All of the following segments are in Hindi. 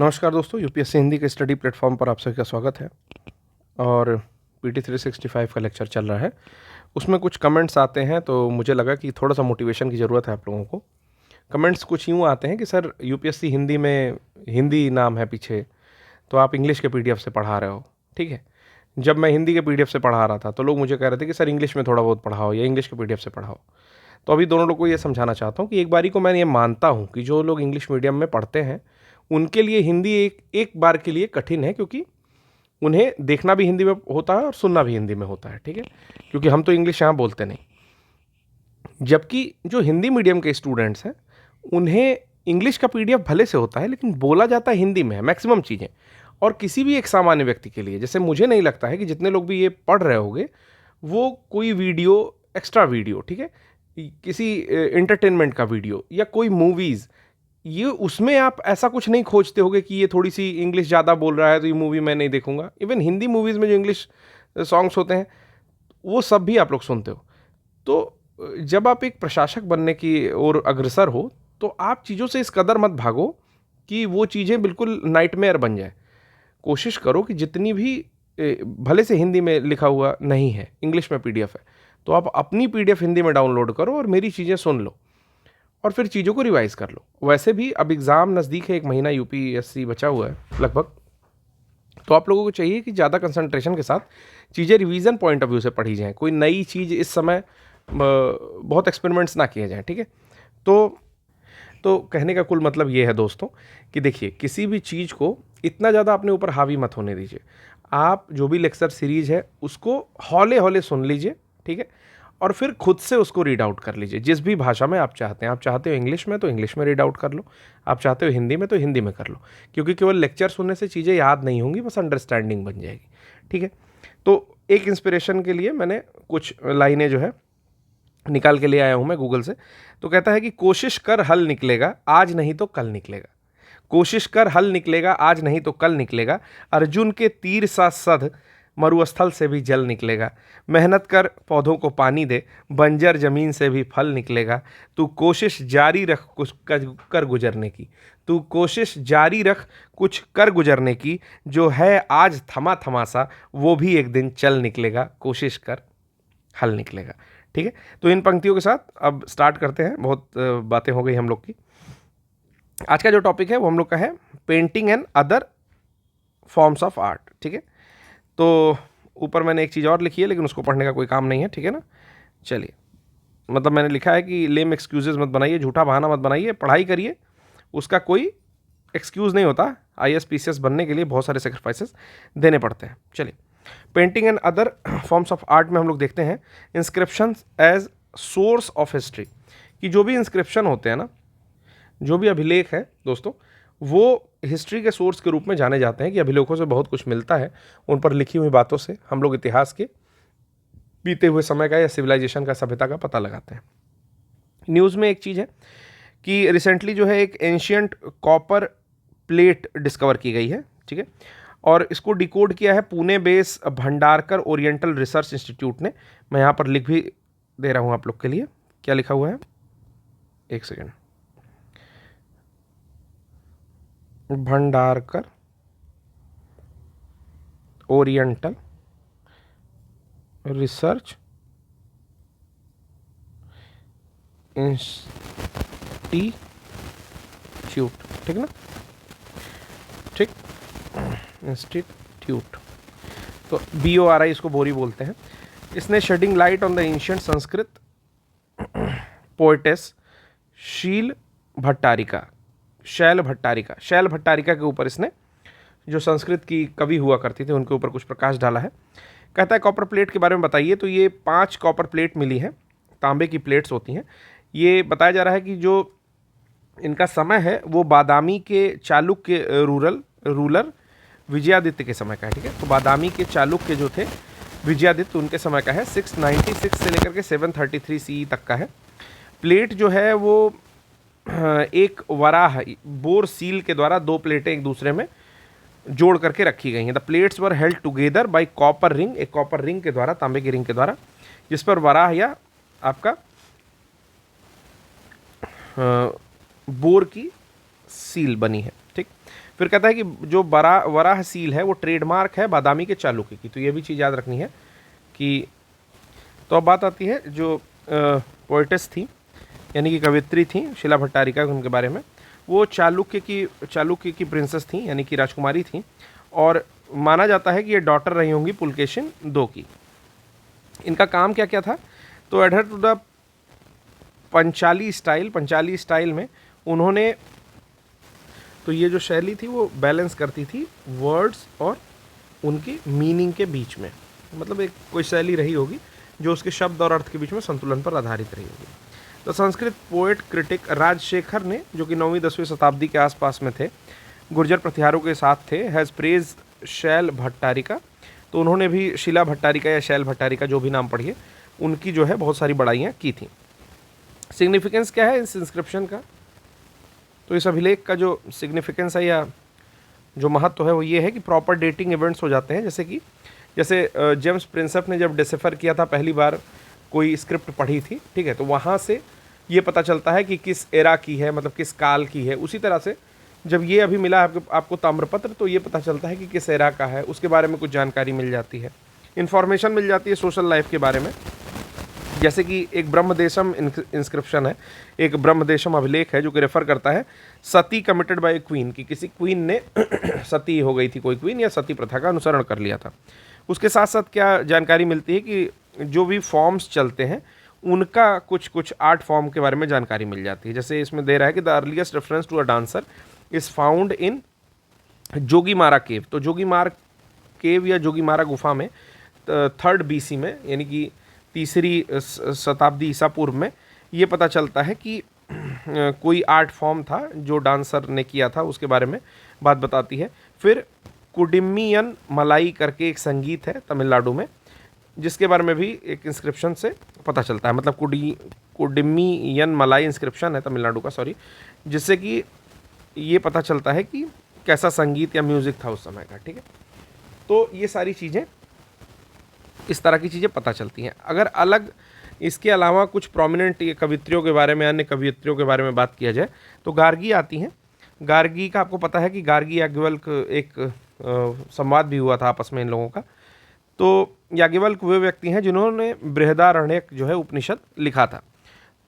नमस्कार दोस्तों, यूपीएससी हिंदी के स्टडी प्लेटफॉर्म पर आप सभी का स्वागत है। और पीटी 365 का लेक्चर चल रहा है। उसमें कुछ कमेंट्स आते हैं तो मुझे लगा कि थोड़ा सा मोटिवेशन की ज़रूरत है आप लोगों को। कमेंट्स कुछ यूँ आते हैं कि सर यूपीएससी हिंदी में हिंदी नाम है पीछे, तो आप इंग्लिश के पीडीएफ से पढ़ा रहे हो। ठीक है, जब मैं हिंदी के पीडीएफ से पढ़ा रहा था तो लोग मुझे कह रहे थे कि सर इंग्लिश में थोड़ा बहुत पढ़ाओ या इंग्लिश के पीडीएफ से पढ़ाओ। तो अभी दोनों लोग को ये समझाना चाहता हूँ कि एक बारी को मैं ये मानता हूँ कि जो लोग इंग्लिश मीडियम में पढ़ते हैं उनके लिए हिंदी एक बार के लिए कठिन है, क्योंकि उन्हें देखना भी हिंदी में होता है और सुनना भी हिंदी में होता है। ठीक है, क्योंकि हम तो इंग्लिश यहाँ बोलते नहीं। जबकि जो हिंदी मीडियम के स्टूडेंट्स हैं उन्हें इंग्लिश का पीडीएफ भले से होता है लेकिन बोला जाता है हिंदी में है मैक्सिमम चीज़ें। और किसी भी एक सामान्य व्यक्ति के लिए, जैसे मुझे नहीं लगता है कि जितने लोग भी ये पढ़ रहे होंगे वो कोई वीडियो, एक्स्ट्रा वीडियो, ठीक है, किसी एंटरटेनमेंट का वीडियो या कोई मूवीज़, ये उसमें आप ऐसा कुछ नहीं खोजते होगे कि ये थोड़ी सी इंग्लिश ज़्यादा बोल रहा है तो ये मूवी मैं नहीं देखूंगा। इवन हिंदी मूवीज़ में जो इंग्लिश सॉन्ग्स होते हैं वो सब भी आप लोग सुनते हो। तो जब आप एक प्रशासक बनने की ओर अग्रसर हो तो आप चीज़ों से इस कदर मत भागो कि वो चीज़ें बिल्कुल नाइटमेयर बन जाए। कोशिश करो कि जितनी भी भले से हिंदी में लिखा हुआ नहीं है, इंग्लिश में पीडीएफ है, तो आप अपनी पीडीएफ हिंदी में डाउनलोड करो और मेरी चीज़ें सुन लो और फिर चीज़ों को रिवाइज कर लो। वैसे भी अब एग्ज़ाम नज़दीक है, 1 महीना यूपीएससी बचा हुआ है लगभग। तो आप लोगों को चाहिए कि ज़्यादा कंसंट्रेशन के साथ चीज़ें रिवीजन पॉइंट ऑफ व्यू से पढ़ी जाएँ। कोई नई चीज़ इस समय बहुत एक्सपेरिमेंट्स ना किए जाएँ। ठीक है, तो कहने का कुल मतलब ये है दोस्तों कि देखिए, किसी भी चीज़ को इतना ज़्यादा अपने ऊपर हावी मत होने दीजिए। आप जो भी लेक्चर सीरीज़ है उसको हौले हौले सुन लीजिए। ठीक है, और फिर खुद से उसको रीड आउट कर लीजिए जिस भी भाषा में आप चाहते हैं। आप चाहते हो इंग्लिश में तो इंग्लिश में रीड आउट कर लो, आप चाहते हो हिंदी में तो हिंदी में कर लो, क्योंकि केवल लेक्चर सुनने से चीज़ें याद नहीं होंगी, बस अंडरस्टैंडिंग बन जाएगी। ठीक है, तो एक इंस्पिरेशन के लिए मैंने कुछ लाइनें जो है निकाल के ले आया हूँ मैं गूगल से। तो कहता है कि कोशिश कर हल निकलेगा, आज नहीं तो कल निकलेगा। कोशिश कर हल निकलेगा, आज नहीं तो कल निकलेगा। अर्जुन के तीर सा सध, मरुस्थल से भी जल निकलेगा। मेहनत कर, पौधों को पानी दे, बंजर जमीन से भी फल निकलेगा। तू कोशिश जारी रख कुछ कर गुजरने की। तू कोशिश जारी रख कुछ कर गुजरने की। जो है आज थमा थमा सा, वो भी एक दिन चल निकलेगा। कोशिश कर हल निकलेगा। ठीक है, तो इन पंक्तियों के साथ अब स्टार्ट करते हैं। बहुत बातें हो गई हम लोग की। आज का जो टॉपिक है वो हम लोग का है painting and other forms of art. ठीक है, तो ऊपर मैंने एक चीज़ और लिखी है लेकिन उसको पढ़ने का कोई काम नहीं है। ठीक है ना, चलिए, मतलब मैंने लिखा है कि लेम एक्सक्यूजेज मत बनाइए, झूठा बहाना मत बनाइए, पढ़ाई करिए, उसका कोई एक्सक्यूज़ नहीं होता। आईएएस पीसीएस बनने के लिए बहुत सारे सेक्रीफाइसेस देने पड़ते हैं। चलिए, painting and other forms of art में हम लोग देखते हैं inscription as source of history. कि जो भी इंस्क्रिप्शन होते हैं ना, जो भी अभिलेख है दोस्तों, वो हिस्ट्री के सोर्स के रूप में जाने जाते हैं। कि अभिलेखों से बहुत कुछ मिलता है, उन पर लिखी हुई बातों से हम लोग इतिहास के बीते हुए समय का या सिविलाइजेशन का, सभ्यता का पता लगाते हैं। न्यूज़ में एक चीज़ है कि रिसेंटली जो है एक एंशियंट कॉपर प्लेट डिस्कवर की गई है। ठीक है, और इसको डिकोड किया है Pune base Bhandarkar oriental research institute ने। मैं यहाँ पर लिख भी दे रहा हूँ आप लोग के लिए, क्या लिखा हुआ है, एक second. Bhandarkar oriental research institute, ठीक ना, ठीक, इंस्टीट्यूट, तो BORI इसको बोरी बोलते हैं। इसने shedding light on the ancient Sanskrit poetess Shaila Bhattarika के ऊपर इसने, जो संस्कृत की कवि हुआ करती थी, उनके ऊपर कुछ प्रकाश डाला है। कहता है कॉपर प्लेट के बारे में बताइए। तो ये 5 कॉपर प्लेट मिली है, तांबे की प्लेट्स होती हैं। ये बताया जा रहा है कि जो इनका समय है वो बादामी के चालुक्य रूलर विजयादित्य के समय का है। ठीक है, तो बादामी के चालुक्य जो थे विजयादित्य, उनके समय का है। 696 से लेकर के 733 CE तक का है। प्लेट जो है वो एक वराह बोर सील के द्वारा 2 प्लेटें एक दूसरे में जोड़ करके रखी गई हैं। The plates were held together by copper ring, एक कॉपर रिंग के द्वारा, तांबे की रिंग के द्वारा, जिस पर वराह या आपका बोर की सील बनी है। ठीक। फिर कहता है कि जो वराहसील है वो ट्रेडमार्क है बादामी के चालुक्य की, तो ये भी चीज़ याद रखनी है कि। तो अब बात आती है जो पोइटेस थी यानी कि कवित्री थी शिला भट्टारिका, उनके बारे में। वो चालुक्य की प्रिंसेस थी यानी कि राजकुमारी थी, और माना जाता है कि ये डॉटर रही होंगी पुलकेशिन II की। इनका काम क्या क्या था, तो adhere to the Panchali style में उन्होंने, तो ये जो शैली थी वो बैलेंस करती थी वर्ड्स और उनकी मीनिंग के बीच में, मतलब एक कोई शैली रही होगी जो उसके शब्द और अर्थ के बीच में संतुलन पर आधारित रही होगी। तो संस्कृत पोएट क्रिटिक राजशेखर ने, जो कि 9वीं-10वीं शताब्दी के आसपास में थे, गुर्जर प्रतिहारों के साथ थे, हैज़ प्रेज शैल भट्टारिका। तो उन्होंने भी शिला भट्टारिका या शैल भट्टारिका, जो भी नाम पढ़िए, उनकी जो है बहुत सारी बड़ाइयाँ की थी। सिग्निफिकेंस क्या है इस इंस्क्रिप्शन का, तो इस अभिलेख का जो सिग्निफिकेंस है या जो महत्व है वो ये है कि प्रॉपर डेटिंग इवेंट्स हो जाते हैं। जैसे जेम्स प्रिंसेप ने जब डिसेफर किया था पहली बार कोई स्क्रिप्ट पढ़ी थी, ठीक है, तो वहाँ से ये पता चलता है कि किस एरा की है, मतलब किस काल की है। उसी तरह से जब ये अभी मिला आपको ताम्रपत्र, तो ये पता चलता है कि किस एरा का है, उसके बारे में कुछ जानकारी मिल जाती है, इन्फॉर्मेशन मिल जाती है सोशल लाइफ के बारे में। जैसे कि एक ब्रह्मदेशम इंस्क्रिप्शन है, एक ब्रह्मदेशम अभिलेख है जो कि रेफर करता है सती कमिटेड बाय क्वीन, की किसी क्वीन ने सती हो गई थी, कोई क्वीन, या सती प्रथा का अनुसरण कर लिया था। उसके साथ साथ क्या जानकारी मिलती है कि जो भी फॉर्म्स चलते हैं उनका कुछ आर्ट फॉर्म के बारे में जानकारी मिल जाती है। जैसे इसमें दे रहा है कि the earliest reference to a dancer is found in Jogimara cave. तो जोगीमारा केव या जोगीमारा गुफा में 3rd BC में, यानी कि 3री शताब्दी ईसा पूर्व में, ये पता चलता है कि कोई आर्ट फॉर्म था जो डांसर ने किया था, उसके बारे में बात बताती है। फिर कुडिम्मियन मलाई करके एक संगीत है तमिलनाडु में, जिसके बारे में भी एक इंस्क्रिप्शन से पता चलता है, मतलब कुडिम्मियन मलाई इंस्क्रिप्शन है तमिलनाडु का, सॉरी, जिससे कि ये पता चलता है कि कैसा संगीत या म्यूज़िक था उस समय का, ठीक है। तो ये सारी चीज़ें, इस तरह की चीज़ें पता चलती हैं। अगर अलग इसके अलावा कुछ प्रोमिनेंट कवित्रियों के बारे में, अन्य कवियत्रियों के बारे में बात किया जाए, तो गार्गी आती हैं। गार्गी का आपको पता है कि गार्गी याज्ञवल्क एक संवाद भी हुआ था आपस में इन लोगों का। तो याज्ञवल्क वे व्यक्ति हैं जिन्होंने बृहदारण्यक जो है उपनिषद लिखा था,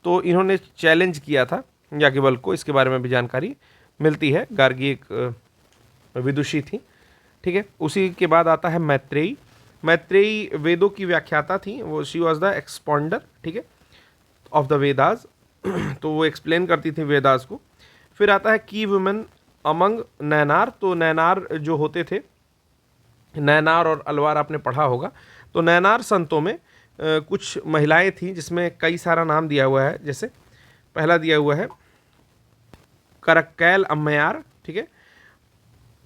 तो इन्होंने चैलेंज किया था याज्ञवल्क को, इसके बारे में भी जानकारी मिलती है। गार्गी एक विदुषी थी, ठीक है। उसी के बाद आता है मैत्रेयी वेदों की व्याख्याता थी, वो शी वॉज द एक्सपॉन्डर, ठीक है, ऑफ द वेदास। तो वो एक्सप्लेन करती थी वेदास को। फिर आता है की वुमेन अमंग नैनार। तो नैनार जो होते थे, नैनार और अलवार आपने पढ़ा होगा। तो नैनार संतों में कुछ महिलाएं थीं जिसमें कई सारा नाम दिया हुआ है। जैसे पहला दिया हुआ है करक्कैल अम्मयार, ठीक है।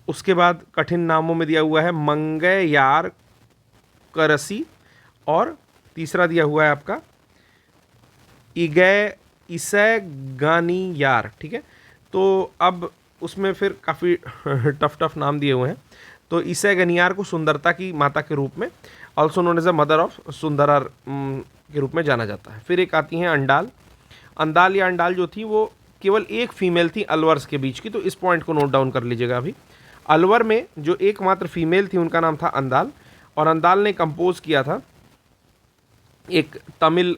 उसके बाद कठिन नामों में दिया हुआ है मंगयार करसी, और तीसरा दिया हुआ है आपका इसैगानियार, ठीक है। तो अब उसमें फिर काफ़ी टफ नाम दिए हुए हैं। तो इसैगानियार को सुंदरता की माता के रूप में, also known as a mother of Sundarar के रूप में जाना जाता है। फिर एक आती हैं अंदाल या अंडाल जो थी वो केवल एक फीमेल थी अलवर्स के बीच की। तो इस पॉइंट को नोट डाउन कर लीजिएगा। अभी अलवर में जो एकमात्र फीमेल थी उनका नाम था अंदाल, और अंदाल ने कंपोज किया था एक तमिल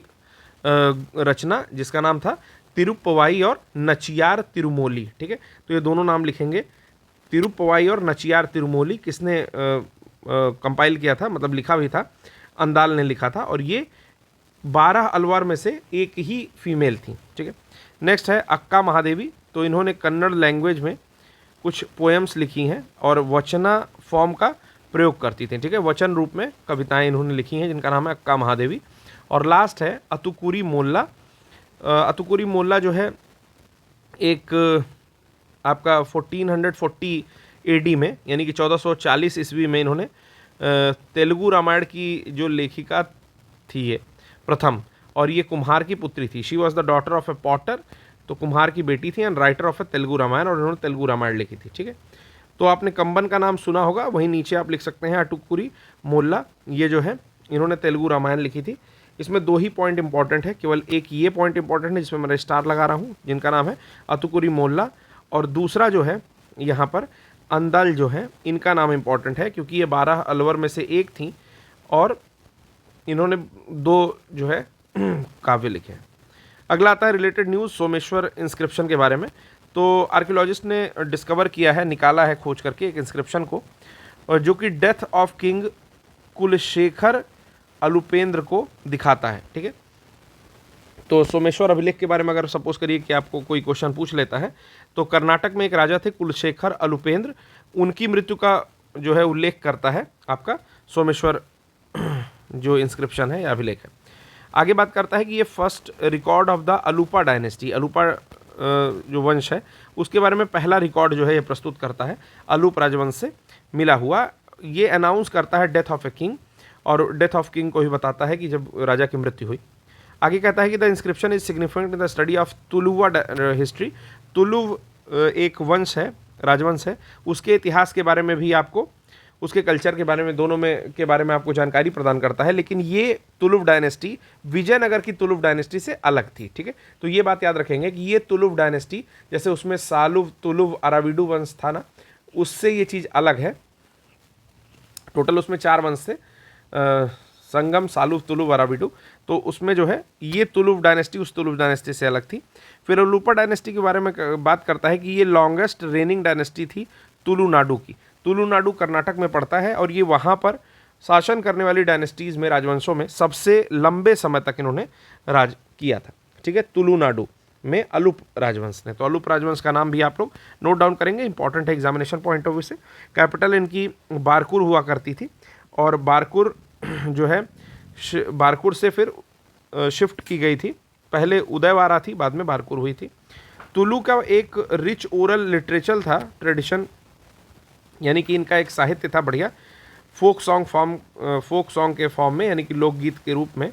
रचना जिसका नाम था तिरुप्पवाई और नचियार तिरुमोली, ठीक है। तो ये दोनों नाम लिखेंगे, तिरुप्पवाई और नचियार तिरुमोली। किसने कंपाइल किया था, मतलब लिखा भी था, अंदाल ने लिखा था, और ये 12 अलवार में से एक ही फीमेल थी, ठीक है। नेक्स्ट है अक्का महादेवी। तो इन्होंने कन्नड़ लैंग्वेज में कुछ पोएम्स लिखी हैं और वचना फॉर्म का प्रयोग करती थी, ठीक है। वचन रूप में कविताएं इन्होंने लिखी हैं जिनका नाम है अक्का महादेवी। और लास्ट है अतुकुरी मोल्ला। अतुकुरी मोल्ला जो है एक आपका 1440 AD में, यानी कि 1440 ईस्वी में इन्होंने तेलुगु रामायण की जो लेखिका थी ये प्रथम, और ये कुम्हार की पुत्री थी। She was the daughter of A Potter. तो कुम्हार की बेटी थी एंड राइटर ऑफ ए तेलुगु रामायण, और इन्होंने तेलुगु रामायण लिखी थी, ठीक है। तो आपने कंबन का नाम सुना होगा, वहीं नीचे आप लिख सकते हैं अतुकुरी मोल्ला। ये जो है इन्होंने तेलुगु रामायण लिखी थी। इसमें 2 ही पॉइंट इंपॉर्टेंट है, केवल एक ये पॉइंट इंपॉर्टेंट है जिसमें मैं स्टार लगा रहा हूँ, जिनका नाम है अतुकुरी मोल्ला, और दूसरा जो है यहाँ पर अंदल जो है इनका नाम इम्पॉर्टेंट है, क्योंकि ये 12 अलवर में से एक थी और इन्होंने 2 जो है काव्य लिखे हैं। अगला आता है रिलेटेड न्यूज़ सोमेश्वर इंस्क्रिप्शन के बारे में। तो आर्कियोलॉजिस्ट ने डिस्कवर किया है, निकाला है खोज करके एक इंस्क्रिप्शन को, और जो कि डेथ ऑफ किंग कुलशेखर अलुपेंद्र को दिखाता है। ठीक है, तो सोमेश्वर अभिलेख के बारे में अगर सपोज करिए कि आपको कोई क्वेश्चन पूछ लेता है, तो कर्नाटक में एक राजा थे कुलशेखर अलुपेंद्र, उनकी मृत्यु का जो है उल्लेख करता है आपका सोमेश्वर जो इंस्क्रिप्शन है या अभिलेख है। आगे बात करता है कि ये first record of the Alupa dynasty, Alupa जो वंश है उसके बारे में पहला रिकॉर्ड जो है ये प्रस्तुत करता है, अलूप राजवंश से मिला हुआ। ये अनाउंस करता है डेथ ऑफ ए किंग, और डेथ ऑफ किंग को भी बताता है कि जब राजा की मृत्यु हुई। आगे कहता है कि the inscription is significant in the study of Tuluva history. Tuluva एक वंश है, राजवंश है, उसके इतिहास के बारे में भी आपको, उसके कल्चर के बारे में, दोनों में के बारे में आपको जानकारी प्रदान करता है। लेकिन ये तुलुव डायनेस्टी विजयनगर की तुलुव डायनेस्टी से अलग थी। ठीक है, तो ये बात याद रखेंगे कि ये तुलुव डायनेस्टी, जैसे उसमें सालुव तुलुव अराविडु वंश था ना, उससे ये चीज़ अलग है। टोटल उसमें 4 वंश थे, संगम, सालुव, तुलुव, अराविडु। तो उसमें जो है ये तुलुव डायनेस्टी उस तुलुव डायनेस्टी से अलग थी। फिर अलूपा डायनेस्टी के बारे में बात करता है कि ये लॉन्गेस्ट रेनिंग डायनेस्टी थी तुलुनाडु की। तुलुनाडु कर्नाटक में पड़ता है और ये वहाँ पर शासन करने वाली डायनेस्टीज़ में, राजवंशों में सबसे लंबे समय तक इन्होंने राज किया था। ठीक है, तुलुनाडु में अलूप राजवंश ने। तो अलूप राजवंश का नाम भी आप लोग नोट डाउन करेंगे, इंपॉर्टेंट है एग्जामिनेशन पॉइंट ऑफ व्यू से। कैपिटल इनकी बारकुर हुआ करती थी, और बारकुर जो है बारकुर से फिर शिफ्ट की गई थी, पहले उदयवारा थी, बाद में बारकुर हुई थी। तुलु का एक रिच ओरल लिटरेचर था, ट्रेडिशन, यानी कि इनका एक साहित्य था बढ़िया, फोक सॉन्ग के फॉर्म में, यानी कि लोकगीत के रूप में,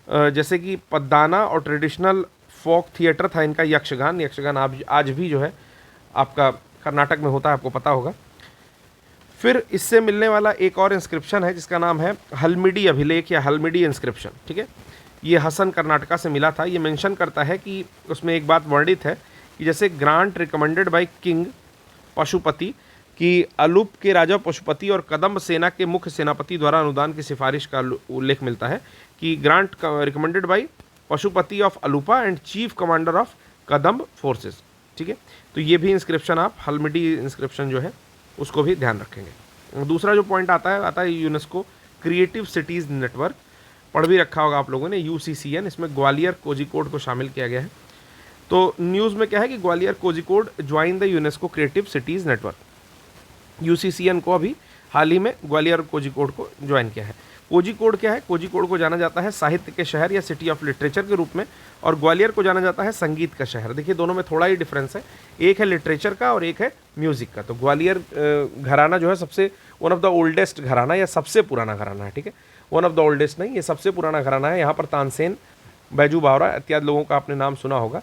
जैसे कि पद्दाना, और ट्रेडिशनल फोक थिएटर था इनका, यक्षगान आज भी जो है आपका कर्नाटक में होता है, आपको पता होगा। फिर इससे मिलने वाला एक और इंस्क्रिप्शन है जिसका नाम है हल्मिडी अभिलेख या हल्मिडी इंस्क्रिप्शन। ठीक है, ये हसन कर्नाटका से मिला था। ये मेंशन करता है कि उसमें एक बात वर्णित है कि जैसे grant recommended by king Pashupati, कि अलूप के राजा पशुपति और कदम्ब सेना के मुख्य सेनापति द्वारा अनुदान की सिफारिश का उल्लेख मिलता है कि grant recommended by Pashupati of Alupa and chief commander of Kadamba forces. ठीक है, तो ये भी इंस्क्रिप्शन आप हल्मिडी इंस्क्रिप्शन जो है उसको भी ध्यान रखेंगे। दूसरा जो पॉइंट आता है यूनेस्को क्रिएटिव सिटीज़ नेटवर्क, पढ़ भी रखा होगा आप लोगों ने, UCCN। इसमें ग्वालियर कोझिकोड को शामिल किया गया है। तो न्यूज़ में क्या है कि Gwalior Kozhikode join the UNESCO creative cities network. UCCN को अभी हाल ही में ग्वालियर कोझिकोड को ज्वाइन किया है। कोझिकोड क्या है? कोझिकोड को जाना जाता है साहित्य के शहर या सिटी ऑफ लिटरेचर के रूप में, और ग्वालियर को जाना जाता है संगीत का शहर। देखिए दोनों में थोड़ा ही डिफरेंस है, एक है लिटरेचर का और एक है म्यूज़िक का। तो ग्वालियर घराना जो है सबसे वन ऑफ द ओल्डेस्ट घराना या सबसे पुराना घराना है। ठीक है, वन ऑफ द ओल्डेस्ट नहीं, ये सबसे पुराना घराना है। यहाँ पर तानसेन, बैजू बावरा इत्यादि लोगों का आपने नाम सुना होगा।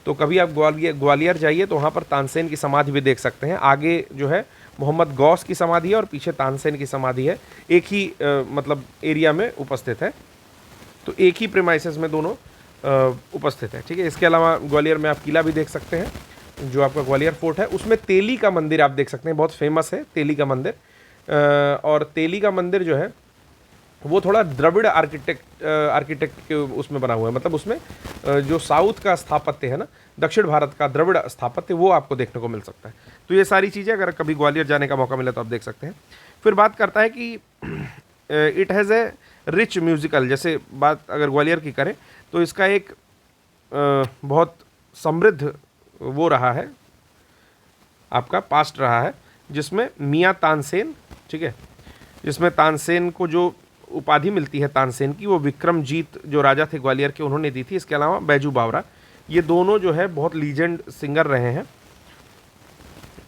तो कभी आप ग्वालियर जाइए तो वहाँ पर तानसेन की समाधि भी देख सकते हैं। आगे जो है मोहम्मद गौस की समाधि है और पीछे तानसेन की समाधि है, एक ही मतलब एरिया में उपस्थित है। तो एक ही प्रेमाइसेस में दोनों उपस्थित है। ठीक है, इसके अलावा ग्वालियर में आप किला भी देख सकते हैं, जो आपका ग्वालियर फोर्ट है। उसमें तेली का मंदिर आप देख सकते हैं, बहुत फेमस है तेली का मंदिर। और तेली का मंदिर जो है वो थोड़ा द्रविड़ आर्किटेक्ट के उसमें बना हुआ है, मतलब उसमें जो साउथ का स्थापत्य है ना, दक्षिण भारत का द्रविड़ स्थापत्य, वो आपको देखने को मिल सकता है। तो ये सारी चीज़ें अगर कभी ग्वालियर जाने का मौका मिले तो आप देख सकते हैं। फिर बात करता है कि it has a rich musical, जैसे बात अगर ग्वालियर की करें तो इसका एक बहुत समृद्ध वो रहा है, आपका पास्ट रहा है, जिसमें मियाँ तानसेन, ठीक है, जिसमें तानसेन को जो उपाधि मिलती है तानसेन की, वो विक्रमजीत जो राजा थे ग्वालियर के, उन्होंने दी थी। इसके अलावा बैजू बावरा, ये दोनों जो है बहुत लीजेंड सिंगर रहे हैं।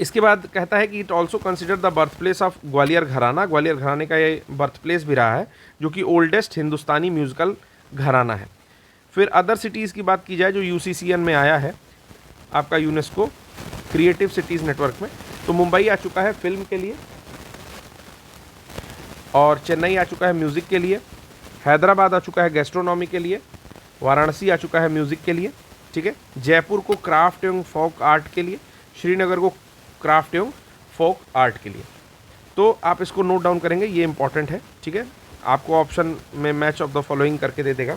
इसके बाद कहता है कि it also consider the birth place of Gwalior घराना, ग्वालियर घराने का ये बर्थ प्लेस भी रहा है, जो कि ओल्डेस्ट हिंदुस्तानी म्यूजिकल घराना है। फिर अदर सिटीज़ की बात की जाए जो UCCN में आया है आपका यूनेस्को क्रिएटिव सिटीज़ नेटवर्क में, तो मुंबई आ चुका है फिल्म के लिए, और चेन्नई आ चुका है म्यूज़िक के लिए, हैदराबाद आ चुका है गैस्ट्रोनॉमी के लिए, वाराणसी आ चुका है म्यूज़िक के लिए, ठीक है, जयपुर को क्राफ्ट एवं फोक आर्ट के लिए, श्रीनगर को क्राफ्ट एवं फोक आर्ट के लिए। तो आप इसको नोट डाउन करेंगे, ये इंपॉर्टेंट है, ठीक है। आपको ऑप्शन में मैच ऑफ द फॉलोइंग करके दे देगा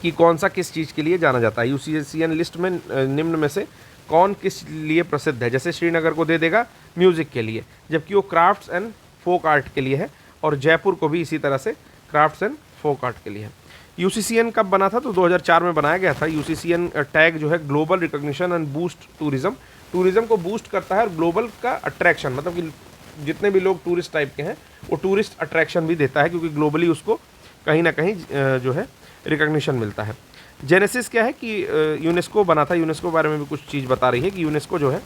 कि कौन सा किस चीज़ के लिए जाना जाता है। यूसीसीएन लिस्ट में निम्न में से कौन किस लिए प्रसिद्ध है। जैसे श्रीनगर को दे देगा म्यूज़िक के लिए, जबकि वो क्राफ्ट्स एंड फोक आर्ट के लिए है, और जयपुर को भी इसी तरह से क्राफ्ट्स एंड फोक आर्ट के लिए है। यूसीसीएन कब बना था? तो 2004 में बनाया गया था। यूसीसीएन टैग जो है global recognition and boost tourism, tourism को बूस्ट करता है और ग्लोबल का अट्रैक्शन, मतलब कि जितने भी लोग टूरिस्ट टाइप के हैं वो टूरिस्ट अट्रैक्शन भी देता है, क्योंकि ग्लोबली उसको कहीं ना कहीं जो है रिकॉग्निशन मिलता है। जेनेसिस क्या है कि यूनेस्को बना था। यूनेस्को के बारे में भी कुछ चीज़ बता रही है कि यूनेस्को जो है,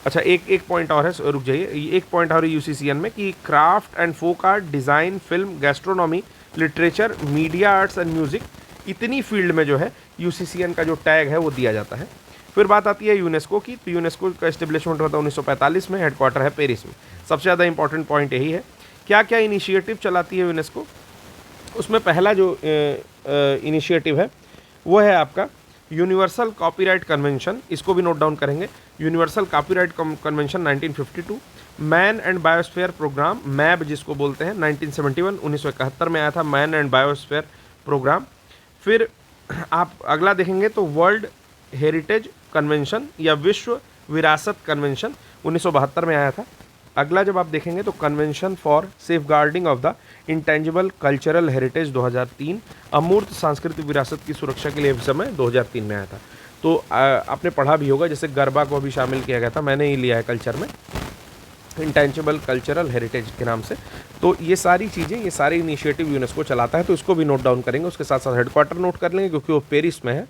अच्छा एक पॉइंट और है, रुक जाइए, एक पॉइंट और है यूसीसीएन में कि craft and folk art, design, film, gastronomy, literature, media arts and music, इतनी फील्ड में जो है यूसीसीएन का जो टैग है वो दिया जाता है। फिर बात आती है यूनेस्को की। तो यूनेस्को का एस्टेब्लिशमेंट होता है 1945 में, हेडक्वार्टर है पेरिस में। सबसे ज़्यादा इंपॉर्टेंट पॉइंट यही है। क्या क्या इनिशिएटिव चलाती है यूनेस्को? उसमें पहला जो इनिशिएटिव है वो है आपका यूनिवर्सल कॉपीराइट कन्वेंशन। इसको भी नोट डाउन करेंगे। Universal copyright convention 1952, man and biosphere programme, MAB जिसको बोलते हैं, 1971 1971 में आया था मैन एंड बायोस्फीयर प्रोग्राम। फिर आप अगला देखेंगे तो वर्ल्ड हेरिटेज कन्वेंशन या विश्व विरासत कन्वेंशन 1972 में आया था। अगला जब आप देखेंगे तो convention for safeguarding of the intangible cultural heritage 2003, अमूर्त सांस्कृतिक विरासत की सुरक्षा के लिए समय 2003 में आया था। तो आपने पढ़ा भी होगा, जैसे गरबा को भी शामिल किया गया था, मैंने ही लिया है कल्चर में, इंटेंजिबल कल्चरल हेरिटेज के नाम से। तो ये सारी चीज़ें, ये सारे इनिशिएटिव यूनेस्को चलाता है, तो इसको भी नोट डाउन करेंगे। उसके साथ साथ हेडक्वार्टर नोट कर लेंगे, क्योंकि वो पेरिस में है।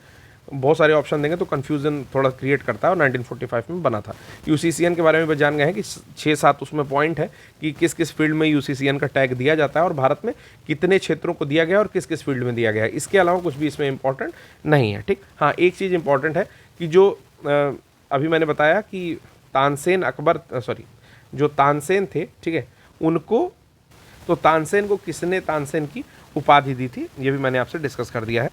बहुत सारे ऑप्शन देंगे तो कन्फ्यूज़न थोड़ा क्रिएट करता है, और 1945 में बना था। यूसीसीएन के बारे में भी जान गए हैं कि 6-7 उसमें पॉइंट है कि किस किस फील्ड में यूसीसीएन का टैग दिया जाता है, और भारत में कितने क्षेत्रों को दिया गया और किस किस फील्ड में दिया गया है। इसके अलावा कुछ भी इसमें इंपॉर्टेंट नहीं है, ठीक। हाँ, एक चीज़ इंपॉर्टेंट है कि जो अभी मैंने बताया कि जो तानसेन थे, ठीक है, उनको, तो तानसेन को किसने तानसेन की उपाधि दी थी, ये भी मैंने आपसे डिस्कस कर दिया है।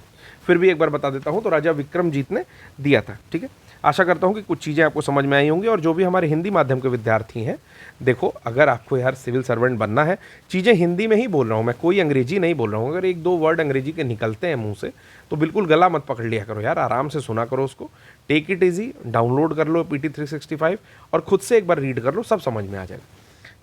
फिर भी एक बार बता देता हूँ, तो राजा विक्रमजीत ने दिया था, ठीक है। आशा करता हूँ कि कुछ चीज़ें आपको समझ में आई होंगी। और जो भी हमारे हिंदी माध्यम के विद्यार्थी हैं, देखो, अगर आपको यार सिविल सर्वेंट बनना है, चीज़ें हिंदी में ही बोल रहा हूँ मैं, कोई अंग्रेजी नहीं बोल रहा हूँ। अगर 1-2 वर्ड अंग्रेजी के निकलते हैं मुँह से तो बिल्कुल गला मत पकड़ लिया करो यार, आराम से सुना करो उसको, टेक इट ईजी, डाउनलोड कर लो PT 365 और खुद से एक बार रीड कर लो, सब समझ में आ जाएगा,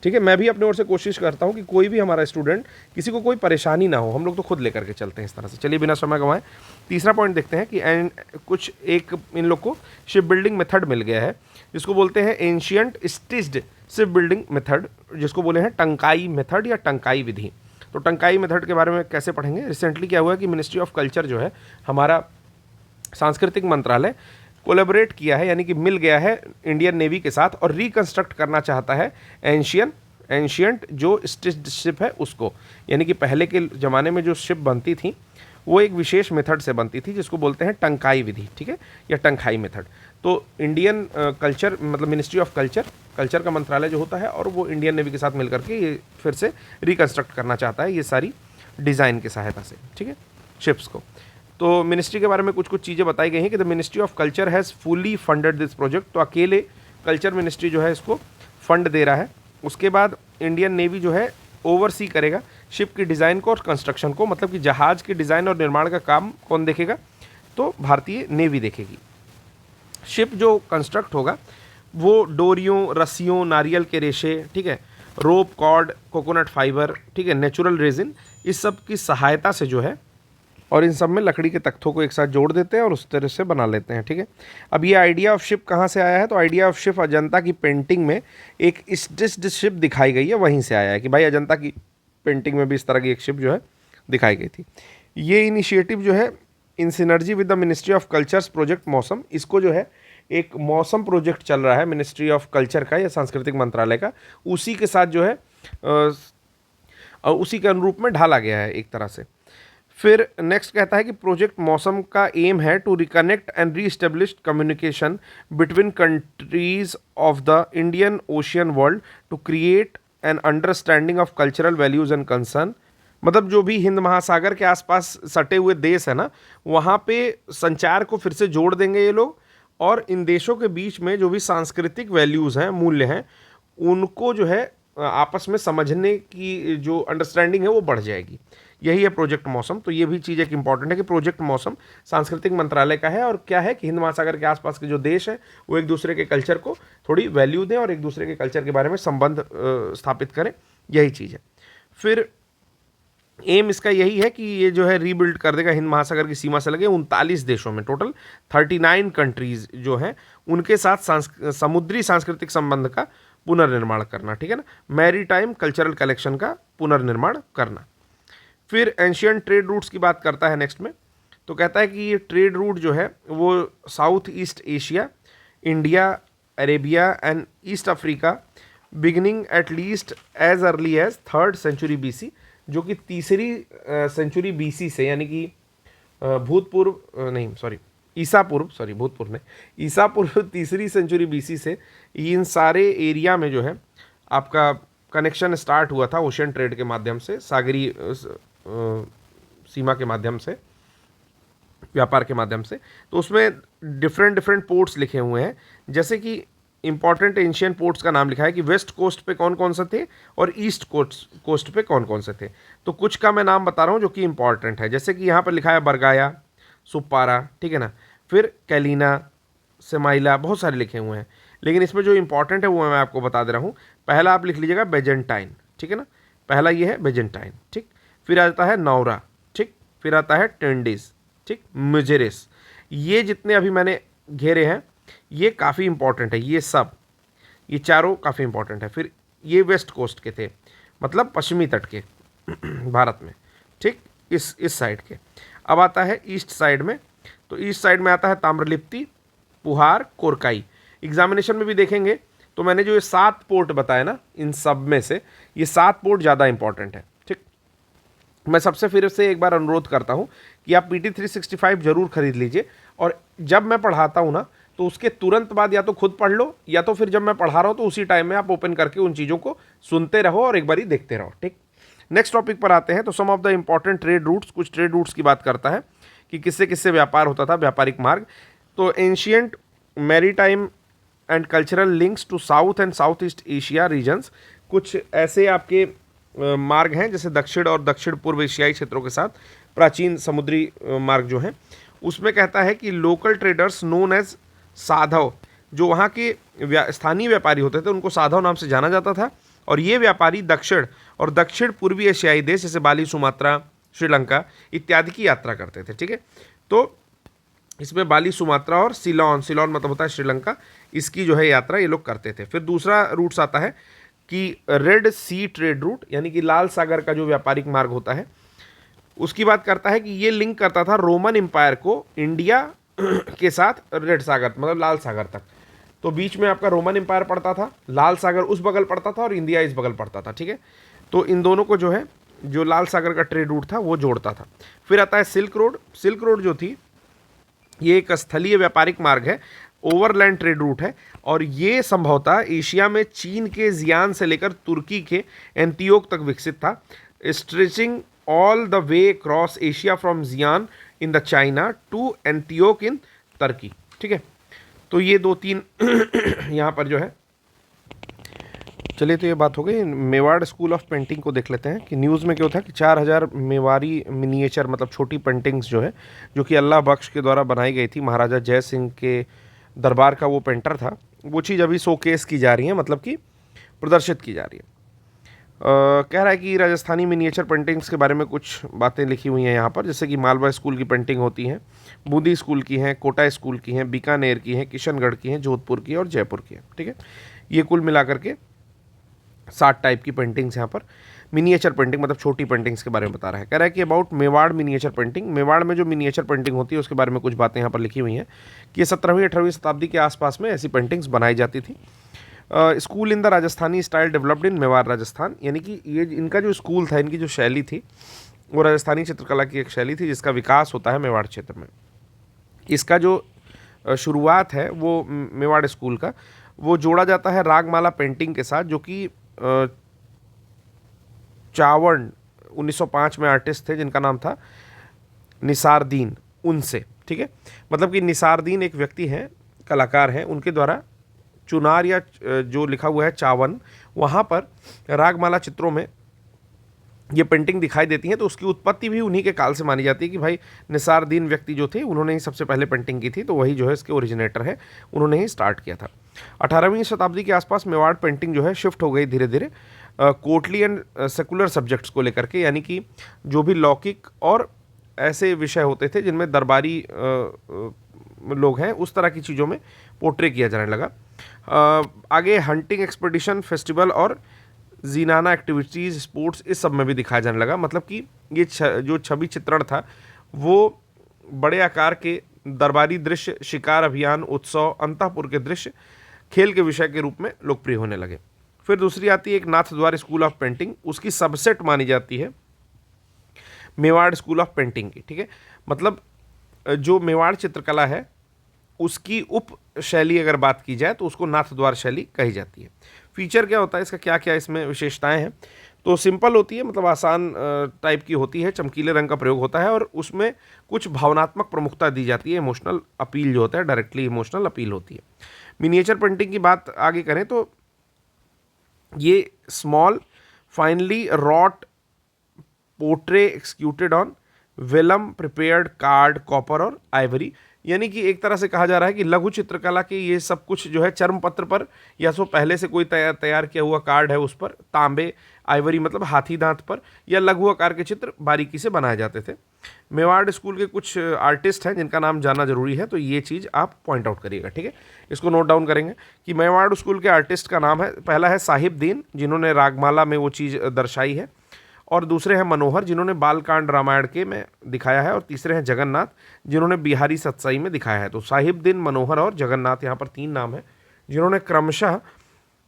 ठीक है। मैं भी अपने ओर से कोशिश करता हूँ कि कोई भी हमारा स्टूडेंट, किसी को कोई परेशानी ना हो, हम लोग तो खुद लेकर के चलते हैं इस तरह से। चलिए बिना समय गंवाए तीसरा पॉइंट देखते हैं कि कुछ एक इन लोग को शिप बिल्डिंग मेथड मिल गया है, जिसको बोलते हैं ancient stitched ship building method, जिसको बोले हैं टंकाई मेथड या टंकाई विधि। तो टंकाई मेथड के बारे में कैसे पढ़ेंगे? रिसेंटली क्या हुआ कि मिनिस्ट्री ऑफ कल्चर जो है, हमारा सांस्कृतिक मंत्रालय, कोलैबोरेट किया है, यानी कि मिल गया है इंडियन नेवी के साथ, और रिकंस्ट्रक्ट करना चाहता है एंशियंट जो स्टिच्ड शिप है उसको। यानी कि पहले के ज़माने में जो शिप बनती थी वो एक विशेष मेथड से बनती थी, जिसको बोलते हैं टंकाई विधि, ठीक है, या टंकाई मेथड। तो इंडियन कल्चर, मतलब मिनिस्ट्री ऑफ कल्चर का मंत्रालय जो होता है, और वो इंडियन नेवी के साथ मिल करके ये फिर से रिकंस्ट्रक्ट करना चाहता है, ये सारी डिज़ाइन की सहायता से, ठीक है, शिप्स को। तो मिनिस्ट्री के बारे में कुछ चीज़ें बताई गई हैं कि the ministry of culture has fully funded this project. तो अकेले कल्चर मिनिस्ट्री जो है इसको फंड दे रहा है। उसके बाद इंडियन नेवी जो है ओवरसी करेगा शिप की डिज़ाइन को और कंस्ट्रक्शन को, मतलब कि जहाज़ की डिज़ाइन और निर्माण का काम कौन देखेगा? तो भारतीय नेवी देखेगी। शिप जो कंस्ट्रक्ट होगा वो डोरियों, रस्सियों, नारियल के रेशे, ठीक है, रोप, कॉर्ड, कोकोनट फाइबर, ठीक है, नेचुरल रेजिन, इस सब की सहायता से जो है, और इन सब में लकड़ी के तख्तों को एक साथ जोड़ देते हैं और उस तरह से बना लेते हैं, ठीक है। अब ये आइडिया ऑफ शिप कहाँ से आया है? तो आइडिया ऑफ शिप अजंता की पेंटिंग में एक स्टिच्ड शिप दिखाई गई है, वहीं से आया है कि भाई अजंता की पेंटिंग में भी इस तरह की एक शिप जो है दिखाई गई थी। ये इनिशिएटिव जो है in synergy with the ministry of cultures project Mausam, इसको जो है एक मौसम प्रोजेक्ट चल रहा है मिनिस्ट्री ऑफ कल्चर का या सांस्कृतिक मंत्रालय का, उसी के साथ जो है उसी के अनुरूप में ढाला गया है एक तरह से। फिर नेक्स्ट कहता है कि प्रोजेक्ट मौसम का एम है to reconnect and reestablish communication between countries of the Indian ocean world to create an understanding of cultural values and concern. मतलब जो भी हिंद महासागर के आसपास सटे हुए देश है ना, वहाँ पे संचार को फिर से जोड़ देंगे ये लोग, और इन देशों के बीच में जो भी सांस्कृतिक वैल्यूज़ हैं, मूल्य हैं, उनको जो है आपस में समझने की जो अंडरस्टैंडिंग है वो बढ़ जाएगी। यही है प्रोजेक्ट मौसम। तो ये भी चीज़ एक इंपॉर्टेंट है कि प्रोजेक्ट मौसम सांस्कृतिक मंत्रालय का है, और क्या है कि हिंद महासागर के आसपास के जो देश हैं वो एक दूसरे के कल्चर को थोड़ी वैल्यू दें और एक दूसरे के कल्चर के बारे में संबंध स्थापित करें, यही चीज़ है। फिर एम इसका यही है कि ये जो है रीबिल्ड कर देगा हिंद महासागर की सीमा से लगे 39 देशों में, टोटल 39 कंट्रीज जो हैं उनके साथ समुद्री सांस्कृतिक संबंध का पुनर्निर्माण करना, ठीक है ना, मैरी टाइम कल्चरल कलेक्शन का पुनर्निर्माण करना। फिर एंशियंट ट्रेड रूट्स की बात करता है नेक्स्ट में। तो कहता है कि ये ट्रेड रूट जो है वो south east Asia, India, Arabia and east Africa beginning at least as early as 3rd century BC, जो कि 3री सेंचुरी BC से, यानी कि ईसा पूर्व 3री सेंचुरी BC से इन सारे एरिया में जो है आपका कनेक्शन स्टार्ट हुआ था ओशियन ट्रेड के माध्यम से, सागरी सीमा के माध्यम से, व्यापार के माध्यम से। तो उसमें डिफरेंट पोर्ट्स लिखे हुए हैं, जैसे कि इंपॉर्टेंट एशियन पोर्ट्स का नाम लिखा है कि वेस्ट कोस्ट पे कौन कौन से थे और ईस्ट कोस्ट पे कौन कौन से थे। तो कुछ का मैं नाम बता रहा हूँ जो कि इंपॉर्टेंट है, जैसे कि यहाँ पर लिखा है बरगाया, सुपारा, ठीक है ना, फिर कैलिना, सेमाइला, बहुत सारे लिखे हुए हैं, लेकिन इसमें जो इंपॉर्टेंट है वो मैं आपको बता दे रहा हूँ। पहला आप लिख लीजिएगा बेजेंटाइन, ठीक है ना, पहला ये है बेजेंटाइन, ठीक। फिर आता है नौरा, ठीक। फिर आता है टेंडिस, ठीक, मुजेरिस। ये जितने अभी मैंने घेरे हैं ये काफ़ी इंपॉर्टेंट है, ये चारों काफ़ी इंपॉर्टेंट है। फिर ये वेस्ट कोस्ट के थे, मतलब पश्चिमी तट के भारत में, ठीक, इस साइड के। अब आता है ईस्ट साइड में, तो ईस्ट साइड में आता है ताम्रलिप्ति, पुहार, कोरकाई। एग्जामिनेशन में भी देखेंगे तो मैंने जो ये 7 पोर्ट बताए ना, इन सब में से ये 7 पोर्ट ज़्यादा इंपॉर्टेंट है, ठीक। मैं सबसे फिर से एक बार अनुरोध करता हूँ कि आप PT 365 जरूर खरीद लीजिए, और जब मैं पढ़ाता हूँ ना तो उसके तुरंत बाद या तो खुद पढ़ लो, या तो फिर जब मैं पढ़ा रहा हूँ तो उसी टाइम में आप ओपन करके उन चीज़ों को सुनते रहो और एक बारी देखते रहो, ठीक। नेक्स्ट टॉपिक पर आते हैं। तो some of the important trade routes, कुछ ट्रेड रूट्स की बात करता है कि किससे किससे व्यापार होता था, व्यापारिक मार्ग। तो ancient maritime and cultural links to south and south east Asia regions, कुछ ऐसे आपके मार्ग हैं जैसे दक्षिण और दक्षिण पूर्व एशियाई क्षेत्रों के साथ प्राचीन समुद्री मार्ग जो हैं। उसमें कहता है कि लोकल ट्रेडर्स नोन एज साधव, जो वहाँ के स्थानीय व्यापारी होते थे उनको साधव नाम से जाना जाता था, और ये व्यापारी दक्षिण और दक्षिण पूर्वी एशियाई देश जैसे बाली, सुमात्रा, श्रीलंका इत्यादि की यात्रा करते थे, ठीक है। तो इसमें बाली, सुमात्रा और सिलोन मतलब होता है श्रीलंका, इसकी जो है यात्रा ये लोग करते थे। फिर दूसरा रूट्स आता है कि रेड सी ट्रेड रूट, यानी कि लाल सागर का जो व्यापारिक मार्ग होता है, उसकी बात करता है कि ये लिंक करता था रोमन एम्पायर को इंडिया के साथ रेड सागर, मतलब लाल सागर तक। तो बीच में आपका रोमन एम्पायर पड़ता था, लाल सागर उस बगल पड़ता था और इंडिया इस बगल पड़ता था, ठीक है। तो इन दोनों को जो है, जो लाल सागर का ट्रेड रूट था वो जोड़ता था। फिर आता है सिल्क रोड। सिल्क रोड जो थी ये एक स्थलीय व्यापारिक मार्ग है, ओवरलैंड ट्रेड रूट है, और ये संभवतः एशिया में चीन के जियान से लेकर तुर्की के एंतियोक तक विकसित था, stretching all the way cross Asia from Xian in the China to Antioch in तुर्की, ठीक है। तो ये 2-3 यहाँ पर जो है। चलिए, तो ये बात हो गई। मेवाड़ स्कूल ऑफ पेंटिंग को देख लेते हैं कि न्यूज़ में क्या था कि 4000 मेवाड़ी मिनिएचर, मतलब छोटी पेंटिंग्स जो है, जो कि अल्लाह बख्श के द्वारा बनाई गई थी, महाराजा जय सिंह के दरबार का वो पेंटर था, वो चीज़ अभी शोकेस की जा रही है, मतलब कि प्रदर्शित की जा रही है। कह रहा है कि राजस्थानी मिनिएचर पेंटिंग्स के बारे में कुछ बातें लिखी हुई हैं यहाँ पर, जैसे कि मालवा स्कूल की पेंटिंग होती हैं, बूंदी स्कूल की हैं, कोटा स्कूल की हैं, बीकानेर की हैं, किशनगढ़ की हैं, जोधपुर की और जयपुर की हैं, ठीक है। ये कुल मिलाकर के 60 टाइप की पेंटिंग्स यहाँ पर मिनिएचर पेंटिंग, मतलब छोटी पेंटिंग्स के बारे में बता रहा है। कह रहा है कि about Mewar miniature painting, Mewar में जो मिनिएचर पेंटिंग होती है उसके बारे में कुछ बातें यहाँ पर लिखी हुई हैं कि 17वीं-18वीं शताब्दी के आसपास में ऐसी पेंटिंग्स बनाई जाती थी। School in the Rajasthani style developed in Mewar Rajasthan, यानी कि ये इनका जो स्कूल था, इनकी जो शैली थी वो राजस्थानी चित्रकला की एक शैली थी जिसका विकास होता है मेवाड़ क्षेत्र में। इसका जो शुरुआत है वो मेवाड़ स्कूल का, वो जोड़ा जाता है रागमाला पेंटिंग के साथ, जो कि चावड़ 1905 में आर्टिस्ट थे जिनका नाम था निसारदीन, उनसे, ठीक है। मतलब कि निसारदीन एक व्यक्ति हैं कलाकार हैं उनके द्वारा चुनार या जो लिखा हुआ है चावन, वहाँ पर रागमाला चित्रों में ये पेंटिंग दिखाई देती है। तो उसकी उत्पत्ति भी उन्हीं के काल से मानी जाती है कि भाई निसारुद्दीन व्यक्ति जो थे उन्होंने ही सबसे पहले पेंटिंग की थी, तो वही जो है इसके ओरिजिनेटर है, उन्होंने ही स्टार्ट किया था। 18वीं शताब्दी के आसपास मेवाड़ पेंटिंग जो है शिफ्ट हो गई धीरे धीरे कोर्टली एंड सेकुलर सब्जेक्ट्स को लेकर के, यानी कि जो भी लौकिक और ऐसे विषय होते थे जिनमें दरबारी लोग हैं उस तरह की चीज़ों में पोर्ट्रे किया जाने लगा। आगे हंटिंग एक्सपेडिशन, फेस्टिवल और जीनाना एक्टिविटीज़, स्पोर्ट्स, इस सब में भी दिखाया जाने लगा। मतलब कि ये जो छवि चित्रण था वो बड़े आकार के दरबारी दृश्य, शिकार अभियान, उत्सव, अंतःपुर के दृश्य, खेल के विषय के रूप में लोकप्रिय होने लगे। फिर दूसरी आती है एक नाथद्वार स्कूल ऑफ पेंटिंग, उसकी सबसेट मानी जाती है मेवाड़ स्कूल ऑफ पेंटिंग की। ठीक है, मतलब जो मेवाड़ चित्रकला है उसकी उप शैली अगर बात की जाए तो उसको नाथद्वार शैली कही जाती है। फीचर क्या होता है इसका, क्या क्या इसमें विशेषताएं हैं, तो सिंपल होती है, मतलब आसान टाइप की होती है, चमकीले रंग का प्रयोग होता है और उसमें कुछ भावनात्मक प्रमुखता दी जाती है, इमोशनल अपील जो होता है, डायरेक्टली इमोशनल अपील होती है। मिनिएचर पेंटिंग की बात आगे करें तो ये small finely wrought portrait executed on vellum prepared card, copper और आइवरी, यानी कि एक तरह से कहा जा रहा है कि लघु चित्रकला के ये सब कुछ जो है चर्म पत्र पर या सो पहले से कोई तैयार किया हुआ कार्ड है उस पर, तांबे, आइवरी मतलब हाथी दांत पर, या लघु आकार के चित्र बारीकी से बनाए जाते थे। मेवाड़ स्कूल के कुछ आर्टिस्ट हैं जिनका नाम जानना जरूरी है, तो ये चीज़ आप पॉइंट आउट करिएगा। ठीक है, इसको नोट डाउन करेंगे कि मेवाड़ स्कूल के आर्टिस्ट का नाम है, पहला है साहिब दीन जिन्होंने रागमाला में वो चीज़ दर्शाई है, और दूसरे हैं मनोहर जिन्होंने बालकांड रामायण के में दिखाया है, और तीसरे हैं जगन्नाथ जिन्होंने बिहारी सतसाई में दिखाया है। तो साहिब दीन, मनोहर और जगन्नाथ, यहाँ पर 3 नाम हैं जिन्होंने क्रमशः,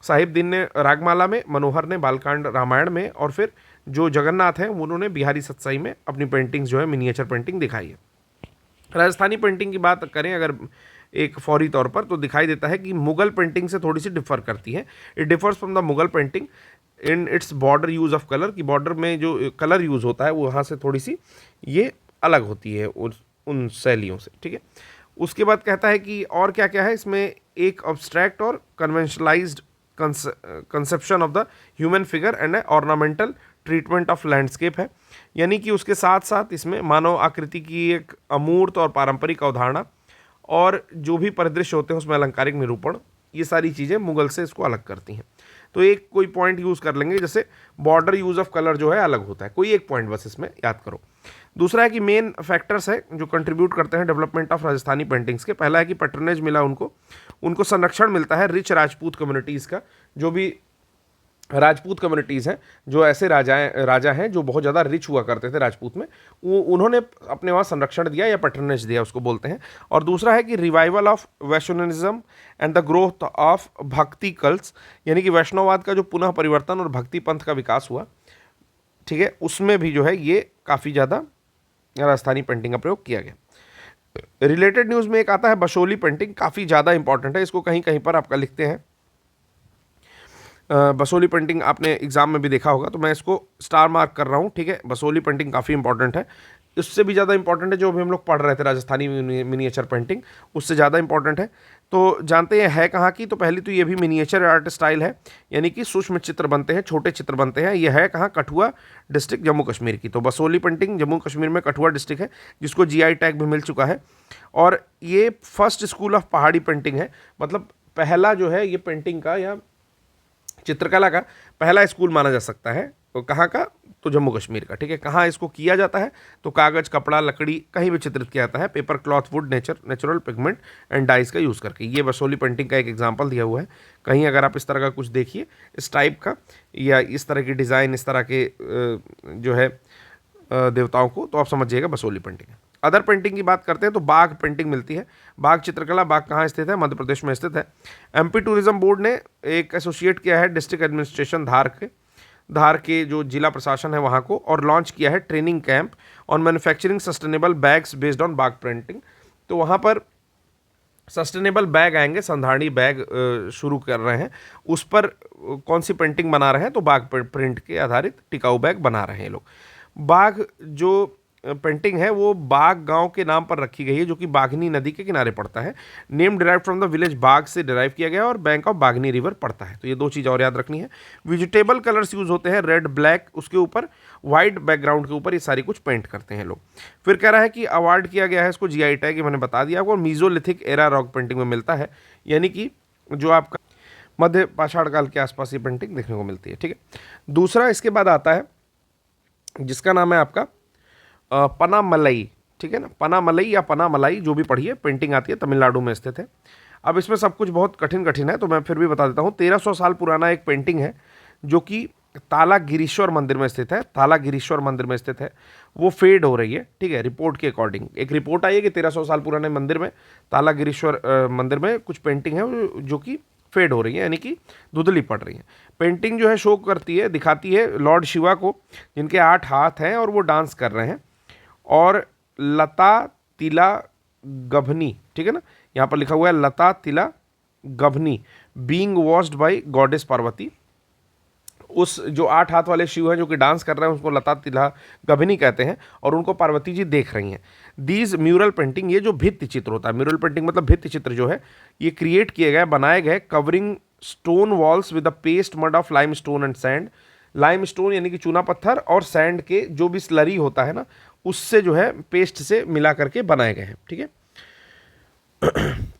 साहिब दीन ने रागमाला में, मनोहर ने बालकांड रामायण में, और फिर जो जगन्नाथ हैं उन्होंने बिहारी सतसाई में अपनी पेंटिंग्स जो है मिनिएचर पेंटिंग दिखाई है। राजस्थानी पेंटिंग की बात करें अगर एक फौरी तौर पर, तो दिखाई देता है कि मुगल पेंटिंग से थोड़ी सी डिफर करती है। It differs from the Mughal painting in its border use of colour, की बॉर्डर में जो कलर यूज़ होता है वो वहाँ से थोड़ी सी ये अलग होती है उन शैलियों से। ठीक है, उसके बाद कहता है कि और क्या क्या है इसमें, एक ऑब्स्ट्रैक्ट और conventionalized conception of the human figure and ornamental treatment of landscape है, यानी कि उसके साथ साथ इसमें मानव आकृति की एक अमूर्त और पारंपरिक अवधारणा और जो भी परिदृश्य होते हैं उसमें अलंकारिक निरूपण, ये सारी चीज़ें मुगल से इसको अलग करती हैं। तो एक कोई पॉइंट यूज़ कर लेंगे, जैसे बॉर्डर यूज़ ऑफ कलर जो है अलग होता है, कोई एक पॉइंट बस इसमें याद करो। दूसरा है कि मेन फैक्टर्स है जो कंट्रीब्यूट करते हैं डेवलपमेंट ऑफ राजस्थानी पेंटिंग्स के। पहला है कि पैट्रनेज मिला उनको संरक्षण मिलता है रिच कम्युनिटीज़ का, जो भी राजपूत कम्युनिटीज़ हैं, जो ऐसे राजा हैं जो बहुत ज़्यादा रिच हुआ करते थे राजपूत में, वो उन्होंने अपने वहाँ संरक्षण दिया या पैट्रनेज दिया उसको बोलते हैं। और दूसरा है कि revival of Vaishnavism and the growth of भक्ति कल्ट्स, यानी कि वैष्णववाद का जो पुनः परिवर्तन और भक्ति पंथ का विकास हुआ, ठीक है, उसमें भी जो है ये काफ़ी ज़्यादा राजस्थानी पेंटिंग का प्रयोग किया गया। रिलेटेड न्यूज़ में एक आता है बसोली पेंटिंग, काफ़ी ज़्यादा इंपॉर्टेंट है, इसको कहीं कहीं पर आपका लिखते हैं। बसोली पेंटिंग आपने एग्जाम में भी देखा होगा, तो मैं इसको स्टार मार्क कर रहा हूँ। ठीक है, बसोली पेंटिंग काफ़ी इंपॉर्टेंट है, इससे भी ज़्यादा इंपॉर्टेंट है जो अभी हम लोग पढ़ रहे थे राजस्थानी मिनिएचर पेंटिंग, उससे ज़्यादा इंपॉर्टेंट है। तो जानते हैं है कहाँ की, तो पहली तो ये भी मिनिएचर आर्ट स्टाइल है, यानी कि सूक्ष्म चित्र बनते हैं, छोटे चित्र बनते हैं। ये है कहाँ, कठुआ डिस्ट्रिक्ट जम्मू कश्मीर की। तो बसोली पेंटिंग जम्मू कश्मीर में कठुआ डिस्ट्रिक्ट है, जिसको GI टैग भी मिल चुका है। और ये फर्स्ट स्कूल ऑफ पहाड़ी पेंटिंग है, मतलब पहला जो है ये पेंटिंग का या चित्रकला का पहला स्कूल माना जा सकता है। तो कहाँ का, तो जम्मू कश्मीर का। ठीक है, कहाँ इसको किया जाता है, तो कागज़, कपड़ा, लकड़ी, कहीं भी चित्रित किया जाता है, paper, cloth, would, natural pigment and dice का यूज़ करके। ये बसोली पेंटिंग का एक एग्जांपल दिया हुआ है। कहीं अगर आप इस तरह का कुछ देखिए इस टाइप का, या इस तरह की डिज़ाइन, इस तरह के जो है देवताओं को, तो आप समझिएगा बसोली पेंटिंग है। अदर पेंटिंग की बात करते हैं तो बाघ पेंटिंग मिलती है। बाघ चित्रकला, बाघ कहाँ स्थित है, मध्य प्रदेश में स्थित है। MP टूरिज्म बोर्ड ने एक एसोसिएट किया है डिस्ट्रिक्ट एडमिनिस्ट्रेशन धार के जो जिला प्रशासन है वहाँ को, और लॉन्च किया है training camp on manufacturing sustainable bags based on बाघ पेंटिंग। तो वहाँ पर सस्टेनेबल बैग आएंगे, संधारणी बैग शुरू कर रहे हैं, उस पर कौन सी पेंटिंग बना रहे हैं, तो बाघ प्रिंट के आधारित टिकाऊ बैग बना रहे हैं लोग। बाघ जो पेंटिंग है वो बाग गांव के नाम पर रखी गई है, जो कि बाघनी नदी के किनारे पड़ता है। Name derive from the village Bagh से डिराइव किया गया है और बैंक ऑफ बागनी रिवर पड़ता है। तो ये दो चीज़ और याद रखनी है। वेजिटेबल कलर्स यूज होते हैं, रेड ब्लैक, उसके ऊपर व्हाइट बैकग्राउंड के ऊपर ये सारी कुछ पेंट करते हैं लोग। फिर कह रहा है कि अवार्ड किया गया है इसको जीआई टैग, ये मैंने बता दिया आपको। मीजोलिथिक एरा रॉक पेंटिंग में मिलता है, यानी कि जो आपका मध्य पाषाण काल के आसपास ये पेंटिंग देखने को मिलती है। ठीक है, दूसरा इसके बाद आता है जिसका नाम है आपका पनामलई। ठीक है ना, पनामलई या पनामलाई जो भी पढ़िए, पेंटिंग आती है, तमिलनाडु में स्थित है। अब इसमें सब कुछ बहुत कठिन कठिन है, तो मैं फिर भी बता देता हूँ। 1300 साल पुराना एक पेंटिंग है जो कि तालागिरीश्वर मंदिर में स्थित है। तालागिरीश्वर मंदिर में स्थित है, वो फेड हो रही है। ठीक है, रिपोर्ट के अकॉर्डिंग एक रिपोर्ट आई है कि 1300 साल पुराने मंदिर में, तालागिरीश्वर मंदिर में कुछ पेंटिंग है जो कि फेड हो रही है, यानी कि धुंधली पड़ रही है। पेंटिंग जो है शो करती है, दिखाती है लॉर्ड शिवा को, जिनके 8 हाथ हैं और वो डांस कर रहे हैं, और लता तिला गभनी, ठीक है ना, यहाँ पर लिखा हुआ है लता तिला गभनी being washed by goddess Parvati. उस जो 8 हाथ वाले शिव हैं जो कि डांस कर रहे हैं, उसको लता तिला गभनी कहते हैं, और उनको पार्वती जी देख रही हैं। दीज म्यूरल पेंटिंग, ये जो भित्ति चित्र होता है, म्यूरल पेंटिंग मतलब भित्ति चित्र जो है, ये क्रिएट किए गए, बनाए गए covering stone walls with the paste mud of lime stone and sand. Lime stone यानी कि चूना पत्थर, और सैंड के जो भी स्लरी होता है ना, उससे जो है पेस्ट से मिला करके बनाए गए हैं। ठीक है,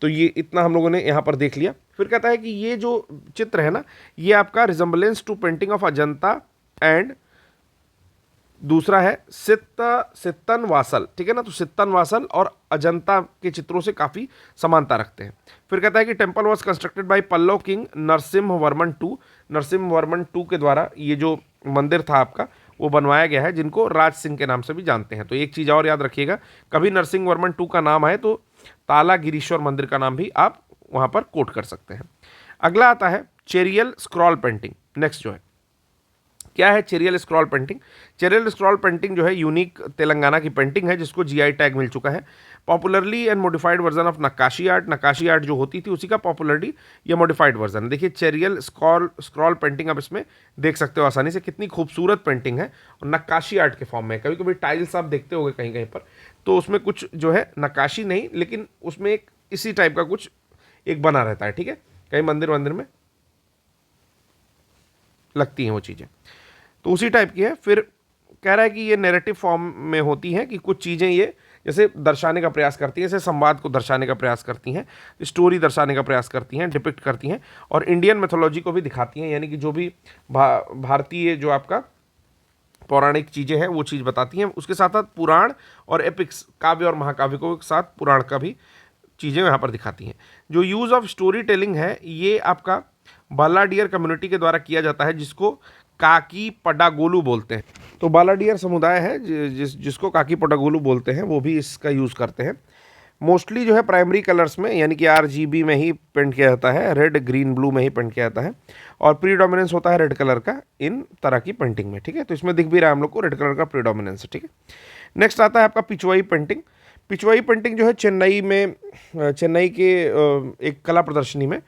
तो ये इतना हम लोगों ने यहाँ पर देख लिया। फिर कहता है कि ये जो चित्र है ना, ये आपका resemblance to painting of Ajanta and दूसरा है सित्तन वासल। ठीक है ना, तो सित्तन वासल और अजंता के चित्रों से काफ़ी समानता रखते हैं। फिर कहता है कि temple was constructed by Pallava king Narasimha Varman two. Narasimha Varman two के द्वारा ये जो मंदिर था आपका वो बनवाया गया है, जिनको राज सिंह के नाम से भी जानते हैं। तो एक चीज़ और याद रखिएगा, कभी नरसिंह वर्मन टू का नाम आए तो तालागिरीश्वर मंदिर का नाम भी आप वहाँ पर कोट कर सकते हैं। अगला आता है चेरियल स्क्रॉल पेंटिंग। नेक्स्ट जो है क्या है चेरियल स्क्रॉल पेंटिंग। चेरियल स्क्रॉल पेंटिंग जो है यूनिक तेलंगाना की पेंटिंग है, जिसको जीआई टैग मिल चुका है। Popularly and modified version of नक्काशी आर्ट। नक्काशी आर्ट जो होती थी उसी का पॉपुलरली या मॉडिफाइड वर्जन। देखिए चेरियल स्क्रॉल पेंटिंग आप इसमें देख सकते हो आसानी से, कितनी खूबसूरत पेंटिंग है, और नक्काशी आर्ट के फॉर्म में। कभी कभी टाइल्स आप देखते होंगे कहीं कहीं पर, तो उसमें कुछ जो है नक्काशी नहीं, लेकिन उसमें एक इसी टाइप का कुछ एक बना रहता है। ठीक है, कई मंदिर में लगती हैं वो चीज़ें, तो उसी टाइप की है। फिर कह रहा है कि ये नैरेटिव फॉर्म में होती हैं, कि कुछ चीज़ें ये जैसे दर्शाने का प्रयास करती हैं, जैसे संवाद को दर्शाने का प्रयास करती हैं, स्टोरी दर्शाने का प्रयास करती हैं, डिपिक्ट करती हैं, और इंडियन मैथोलॉजी को भी दिखाती हैं, यानी कि जो भी भारतीय जो आपका पौराणिक चीज़ें हैं वो चीज़ बताती हैं। उसके साथ साथ पुराण और एपिक्स, काव्य और महाकाव्य को साथ पुराण का भी चीज़ें यहाँ पर दिखाती हैं। जो यूज़ ऑफ स्टोरी टेलिंग है ये आपका बालाडियर कम्युनिटी के द्वारा किया जाता है, जिसको काकी पडागोलू बोलते हैं। तो बालाडियर समुदाय है जिसको काकी पडागोलू बोलते हैं, वो भी इसका यूज़ करते हैं। मोस्टली जो है प्राइमरी कलर्स में, यानी कि RGB में ही पेंट किया जाता है, रेड ग्रीन ब्लू में ही पेंट किया जाता है, और प्रीडोमिनेंस होता है रेड कलर का इन तरह की पेंटिंग में। ठीक है, तो इसमें दिख भी रहा है हम लोग को रेड कलर का प्रीडोमिनेंस है। ठीक है, नेक्स्ट आता है आपका पिचवाई पेंटिंग। पिचवाई पेंटिंग जो है चेन्नई के एक कला प्रदर्शनी में,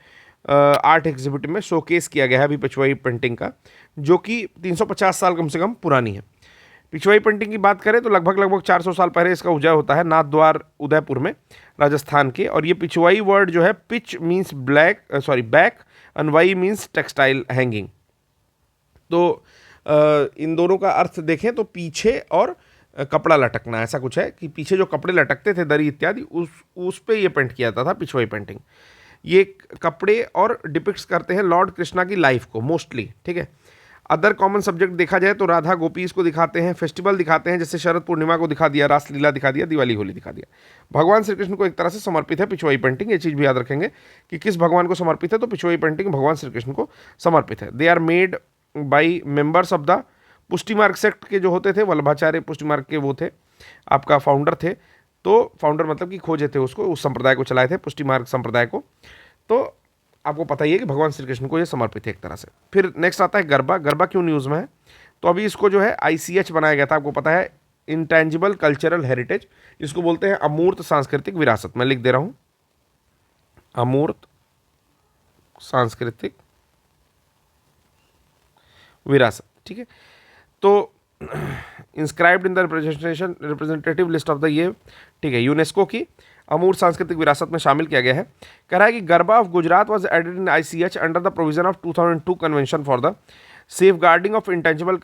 आर्ट एग्जिबिट में शोकेस किया गया है अभी पिचवाई पेंटिंग का, जो कि 350 साल कम से कम पुरानी है। पिचवाई पेंटिंग की बात करें तो लगभग 400 साल पहले इसका उदय होता है नाथ द्वार उदयपुर में, राजस्थान के। और ये पिचवाई वर्ड जो है, pich means back and wai means textile hanging. तो इन दोनों का अर्थ देखें तो पीछे और कपड़ा लटकना, ऐसा कुछ है कि पीछे जो कपड़े लटकते थे, दरी इत्यादि, उस पे ये पेंट किया जाता था पिचवाई पेंटिंग। ये कपड़े और डिपिक्ट्स करते हैं लॉर्ड कृष्णा की लाइफ को मोस्टली। ठीक है, अदर कॉमन सब्जेक्ट देखा जाए तो राधा गोपी इसको दिखाते हैं, फेस्टिवल दिखाते हैं, जैसे शरद पूर्णिमा को दिखा दिया, रासलीला दिखा दिया, दिवाली होली दिखा दिया। भगवान श्री कृष्ण को एक तरह से समर्पित है पिचवाई पेंटिंग, ये चीज़ भी याद रखेंगे कि किस भगवान को समर्पित है, तो पिचवाई पेंटिंग भगवान श्री कृष्ण को समर्पित है। They are made by members of the Pushti Marg sect के जो होते थे, वल्लभाचार्य पुष्टि मार्ग के वो थे, आपका फाउंडर थे। तो फाउंडर मतलब कि खोजे थे उसको, उस संप्रदाय को चलाए थे, पुष्टि मार्ग संप्रदाय को। तो आपको पता ही है कि भगवान श्री कृष्ण को ये समर्पित है एक तरह से। फिर नेक्स्ट आता है गरबा। गरबा क्यों न्यूज़ में है, तो अभी इसको जो है ICH बनाया गया था, आपको पता है, इंटेंजिबल कल्चरल हेरिटेज, इसको बोलते हैं अमूर्त सांस्कृतिक विरासत। मैं लिख दे रहा हूँ, अमूर्त सांस्कृतिक विरासत। ठीक है, तो inscribed in the representative list of the ये, ठीक है, यूनेस्को की अमूर्त सांस्कृतिक विरासत में शामिल किया गया है। कह रहा है कि Garba of Gujarat was added in ICH under the provision of 2002 convention for the safeguarding of intangible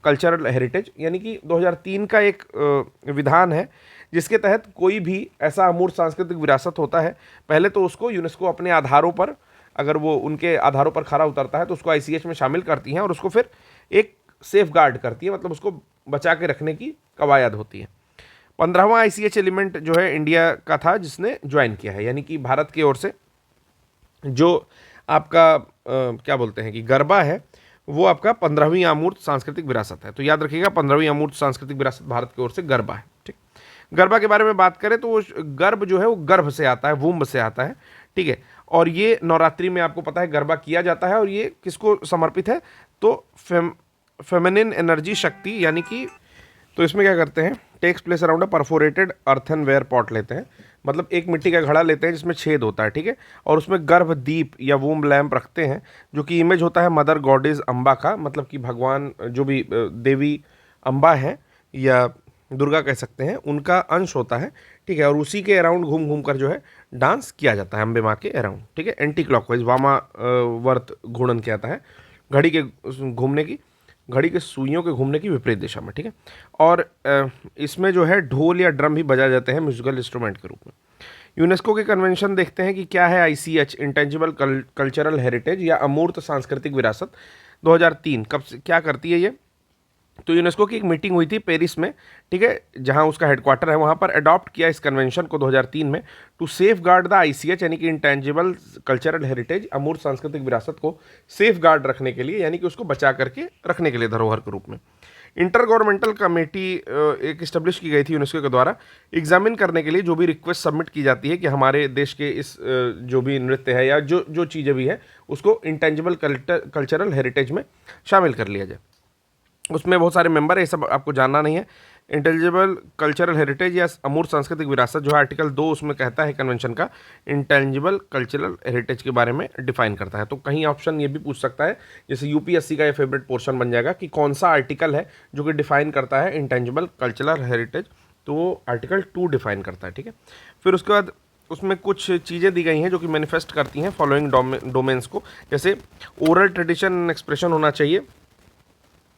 cultural heritage, यानी कि 2003 का एक विधान है जिसके तहत कोई भी ऐसा अमूर्त सांस्कृतिक विरासत होता है, पहले तो उसको यूनेस्को अपने आधारों पर, अगर वो उनके आधारों पर खरा उतरता है तो उसको ICH में शामिल करती हैं और उसको फिर एक सेफ गार्ड करती है, मतलब उसको बचा के रखने की कवायद होती है। 15वां ICH एलिमेंट जो है इंडिया का था जिसने ज्वाइन किया है, यानी कि भारत की ओर से जो आपका क्या बोलते हैं कि गरबा है वो आपका 15वीं अमूर्त सांस्कृतिक विरासत है। तो याद रखिएगा 15वीं अमूर्त सांस्कृतिक विरासत भारत की ओर से गरबा है। ठीक, गरबा के बारे में बात करें तो वो गर्भ जो है वो गर्भ से आता है, वुम्ब से आता है। ठीक है, और ये नवरात्रि में आपको पता है गरबा किया जाता है और ये किसको समर्पित है, तो फेमिनिन एनर्जी, शक्ति, यानी कि तो इसमें क्या करते हैं, टेक्स प्लेस अराउंड अ परफोरेटेड अर्थनवेयर पॉट लेते हैं, मतलब एक मिट्टी का घड़ा लेते हैं जिसमें छेद होता है, ठीक है, और उसमें गर्भ दीप या वूम लैम्प रखते हैं, जो कि इमेज होता है मदर गॉडेज अम्बा का, मतलब कि भगवान जो भी देवी अम्बा है या दुर्गा कह सकते हैं, उनका अंश होता है। ठीक है, और उसी के अराउंड घूम घूम कर जो है डांस किया जाता है अम्बे माँ के अराउंड। ठीक है, एंटी क्लॉकवाइज वामा वर्त घूर्णन किया जाता है, घड़ी के घूमने की, घड़ी के सुइयों के घूमने की विपरीत दिशा में। ठीक है, और इसमें जो है ढोल या ड्रम भी बजाए जाते हैं म्यूजिकल इंस्ट्रूमेंट के रूप में। यूनेस्को के कन्वेंशन देखते हैं कि क्या है ICH, इंटेंजिबल कल्चरल हेरिटेज या अमूर्त सांस्कृतिक विरासत, 2003 कब से क्या करती है ये, तो यूनेस्को की एक मीटिंग हुई थी पेरिस में, ठीक है, जहां उसका हेडक्वार्टर है, वहां पर अडॉप्ट किया इस कन्वेंशन को 2003 में, to safeguard the ICH, यानी कि इंटेंजिबल कल्चरल हेरिटेज, अमूर्त सांस्कृतिक विरासत को सेफ गार्ड रखने के लिए, यानी कि उसको बचा करके रखने के लिए धरोहर के रूप में। इंटर गवर्नमेंटल कमेटी एक इस्टेब्लिश की गई थी यूनेस्को के द्वारा एग्जामिन करने के लिए जो भी रिक्वेस्ट सबमिट की जाती है कि हमारे देश के इस जो भी नृत्य है या जो चीज़ें भी है उसको इंटेंजिबल कल्चरल हेरिटेज में शामिल कर लिया जाए। उसमें बहुत सारे मेंबर है, ये सब आपको जानना नहीं है। इंटेंजिबल कल्चरल हेरिटेज या अमूर्त सांस्कृतिक विरासत जो है आर्टिकल 2 उसमें कहता है कन्वेंशन का, इंटेंजिबल कल्चरल हेरिटेज के बारे में डिफाइन करता है। तो कहीं ऑप्शन ये भी पूछ सकता है, जैसे UPSC का ये फेवरेट पोर्शन बन जाएगा कि कौन सा आर्टिकल है जो कि डिफाइन करता है इंटेंजिबल कल्चरल हेरिटेज, तो वो आर्टिकल 2 डिफाइन करता है। ठीक है, फिर उसके बाद उसमें कुछ चीज़ें दी गई हैं जो कि मैनिफेस्ट करती हैं फॉलोइंग डोमेन्स को, जैसे ओरल ट्रेडिशन एक्सप्रेशन होना चाहिए,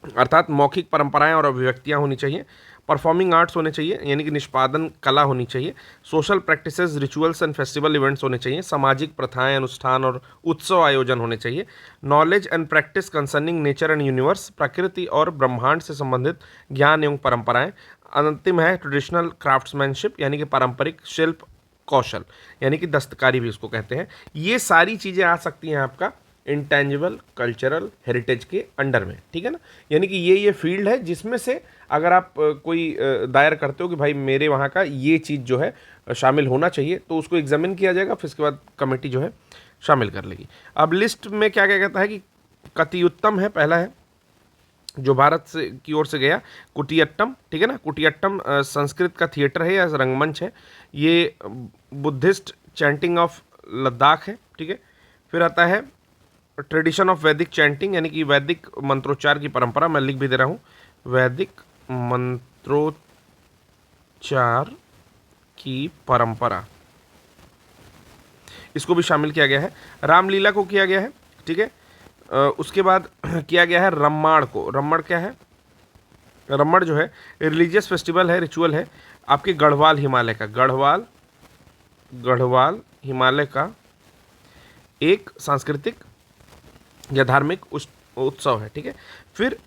अर्थात मौखिक परंपराएं और अभिव्यक्तियां होनी चाहिए, परफॉर्मिंग आर्ट्स होने चाहिए, यानी कि निष्पादन कला होनी चाहिए, social practices, rituals and festival events होने चाहिए, सामाजिक प्रथाएं, अनुष्ठान और उत्सव आयोजन होने चाहिए, knowledge and practice concerning nature and universe, प्रकृति और ब्रह्मांड से संबंधित ज्ञान एवं परंपराएं, अंतिम है ट्रेडिशनल क्राफ्ट्समैनशिप, यानी कि पारंपरिक शिल्प कौशल, यानी कि दस्तकारी भी उसको कहते हैं। ये सारी चीज़ें आ सकती हैं आपका इंटेंजिबल कल्चरल हेरिटेज के अंडर में। ठीक है ना, यानी कि ये फील्ड है जिसमें से अगर आप कोई दायर करते हो कि भाई मेरे वहाँ का ये चीज़ जो है शामिल होना चाहिए, तो उसको एग्जामिन किया जाएगा, फिर इसके बाद कमेटी जो है शामिल कर लेगी। अब लिस्ट में क्या क्या कहता है कि कतियुत्तम है, पहला है जो भारत से की ओर से गया, कुटियट्टम। ठीक है ना, कुटियट्टम संस्कृत का थिएटर है या रंगमंच है, ये बुद्धिस्ट चैंटिंग ऑफ लद्दाख है। ठीक है, फिर आता है ट्रेडिशन ऑफ वैदिक चैंटिंग, यानी कि वैदिक मंत्रोच्चार की परंपरा, मैं लिख भी दे रहा हूँ, वैदिक मंत्रोच्चार की परंपरा, इसको भी शामिल किया गया है। रामलीला को किया गया है। ठीक है, उसके बाद किया गया है रम्माण को। रम्माण क्या है, रम्माण जो है रिलीजियस फेस्टिवल है, रिचुअल है आपके गढ़वाल हिमालय का, गढ़वाल हिमालय का एक सांस्कृतिक या धार्मिक उत्सव है। ठीक है, फिर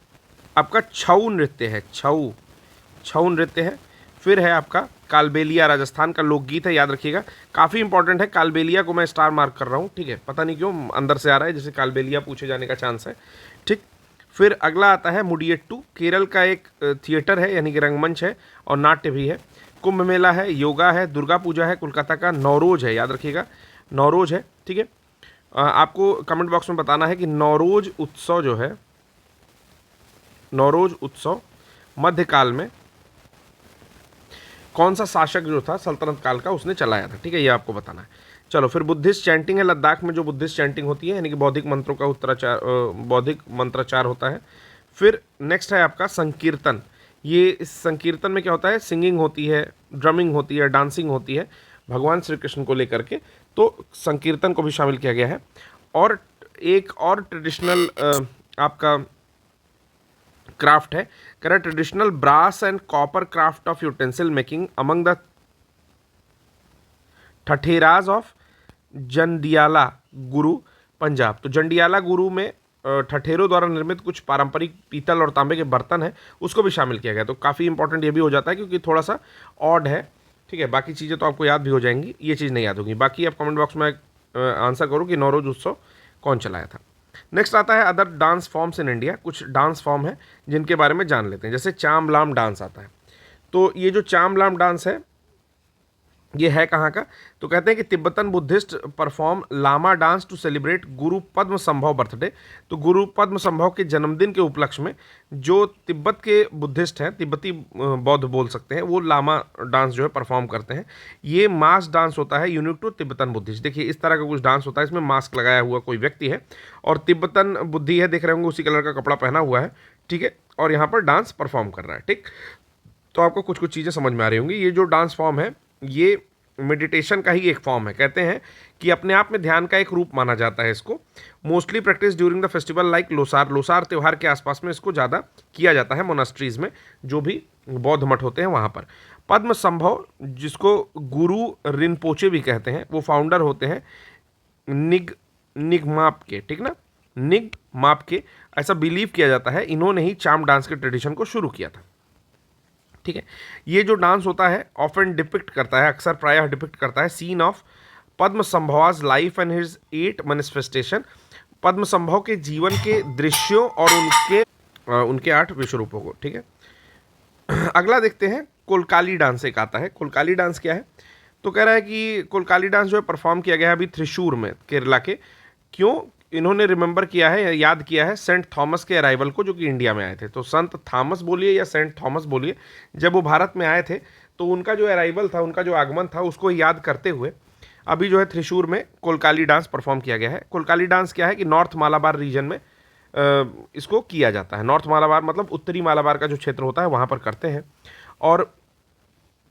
आपका छऊ नृत्य है, छऊ नृत्य है। फिर है आपका कालबेलिया, राजस्थान का लोकगीत है, याद रखिएगा, काफ़ी इंपॉर्टेंट है। कालबेलिया को मैं स्टार मार्क कर रहा हूँ। ठीक है, पता नहीं क्यों अंदर से आ रहा है, जैसे कालबेलिया पूछे जाने का चांस है। ठीक, फिर अगला आता है मुडियट्टू, केरल का एक थिएटर है, यानी कि रंगमंच है और नाट्य भी है। कुंभ मेला है, योगा है, दुर्गा पूजा है, कोलकाता का नौरोज है, याद रखिएगा नौरोज है। ठीक है, आपको कमेंट बॉक्स में बताना है कि नौरोज उत्सव जो है, नौरोज उत्सव मध्यकाल में कौन सा शासक जो था सल्तनत काल का उसने चलाया था। ठीक है, ये आपको बताना है। चलो, फिर बुद्धिस्ट चैंटिंग है, लद्दाख में जो बुद्धिस्ट चैंटिंग होती है, यानी कि बौद्धिक मंत्रों का बौद्धिक मंत्राचार होता है। फिर नेक्स्ट है आपका संकीर्तन, ये इस संकीर्तन में क्या होता है, सिंगिंग होती है, ड्रमिंग होती है, डांसिंग होती है भगवान श्री कृष्ण को लेकर के, तो संकीर्तन को भी शामिल किया गया है। और एक और ट्रेडिशनल आपका क्राफ्ट है, कह रहा traditional brass and copper craft of utensil making among the Thatheras of Jandiala Guru Punjab. तो जंडियाला गुरु में ठठेरों द्वारा निर्मित कुछ पारंपरिक पीतल और तांबे के बर्तन हैं, उसको भी शामिल किया गया। तो काफ़ी इंपॉर्टेंट ये भी हो जाता है क्योंकि थोड़ा सा ऑड है, ठीक है। बाकी चीज़ें तो आपको याद भी हो जाएंगी, ये चीज़ नहीं याद होगी। बाकी आप कमेंट बॉक्स में आंसर करो कि नौरोज उत्सव कौन चलाया था। नेक्स्ट आता है other dance forms in India. कुछ डांस फॉर्म है जिनके बारे में जान लेते हैं, जैसे चामलाम डांस आता है। तो ये जो चामलाम डांस है ये है कहाँ का, तो कहते हैं कि Tibetan Buddhist perform lama dance to celebrate Guru पद्म संभव बर्थडे। तो गुरु पद्म संभव के जन्मदिन के उपलक्ष्य में जो तिब्बत के बुद्धिस्ट हैं, तिब्बती बौद्ध बोल सकते हैं, वो लामा डांस जो है परफॉर्म करते हैं। ये मास्क डांस होता है यूनिक टू तिब्बतन बुद्धिस्ट। देखिए इस तरह का कुछ डांस होता है, इसमें मास्क लगाया हुआ कोई व्यक्ति है और तिब्बतन बुद्धि है, देख रहे होंगे उसी कलर का कपड़ा पहना हुआ है, ठीक है, और यहाँ पर डांस परफॉर्म कर रहा है, ठीक। तो आपको कुछ कुछ चीज़ें समझ में आ रही होंगी। ये जो डांस फॉर्म है ये मेडिटेशन का ही एक फॉर्म है। कहते हैं कि अपने आप में ध्यान का एक रूप माना जाता है इसको। Mostly practice during the festival like Losar. Losar त्यौहार के आसपास में इसको ज़्यादा किया जाता है मोनास्ट्रीज में, जो भी बौद्ध मठ होते हैं वहाँ पर। पद्म संभव, जिसको गुरु रिनपोचे भी कहते हैं, वो फाउंडर होते हैं निगमाप के, ठीक ना, निगमाप के। ऐसा बिलीव किया जाता है इन्होंने ही चाम डांस के ट्रेडिशन को शुरू किया था, ठीक है। ये जो डांस होता है ऑफन डिपिक्ट करता है, अक्सर प्रायः डिपिक्ट करता है scene of Padmasambhava's life and his 8 manifestation. Padmasambhava के जीवन के दृश्यों और उनके 8 विश्व रूपों को, ठीक है। अगला देखते हैं कोलकाली डांस एक आता है। कोलकाली डांस क्या है, तो कह रहा है कि कोलकाली डांस जो है परफॉर्म किया गया है अभी त्रिशूर में, केरला के। क्यों, इन्होंने रिमेंबर किया है, याद किया है सेंट थॉमस के अराइवल को, जो कि इंडिया में आए थे। तो संत थॉमस बोलिए या सेंट थॉमस बोलिए, जब वो भारत में आए थे तो उनका जो अराइवल था, उनका जो आगमन था, उसको याद करते हुए अभी जो है त्रिशूर में कोलकाली डांस परफॉर्म किया गया है। कोलकाली डांस क्या है कि नॉर्थ मालाबार रीजन में इसको किया जाता है। नॉर्थ मालाबार मतलब उत्तरी मालाबार का जो क्षेत्र होता है वहाँ पर करते हैं, और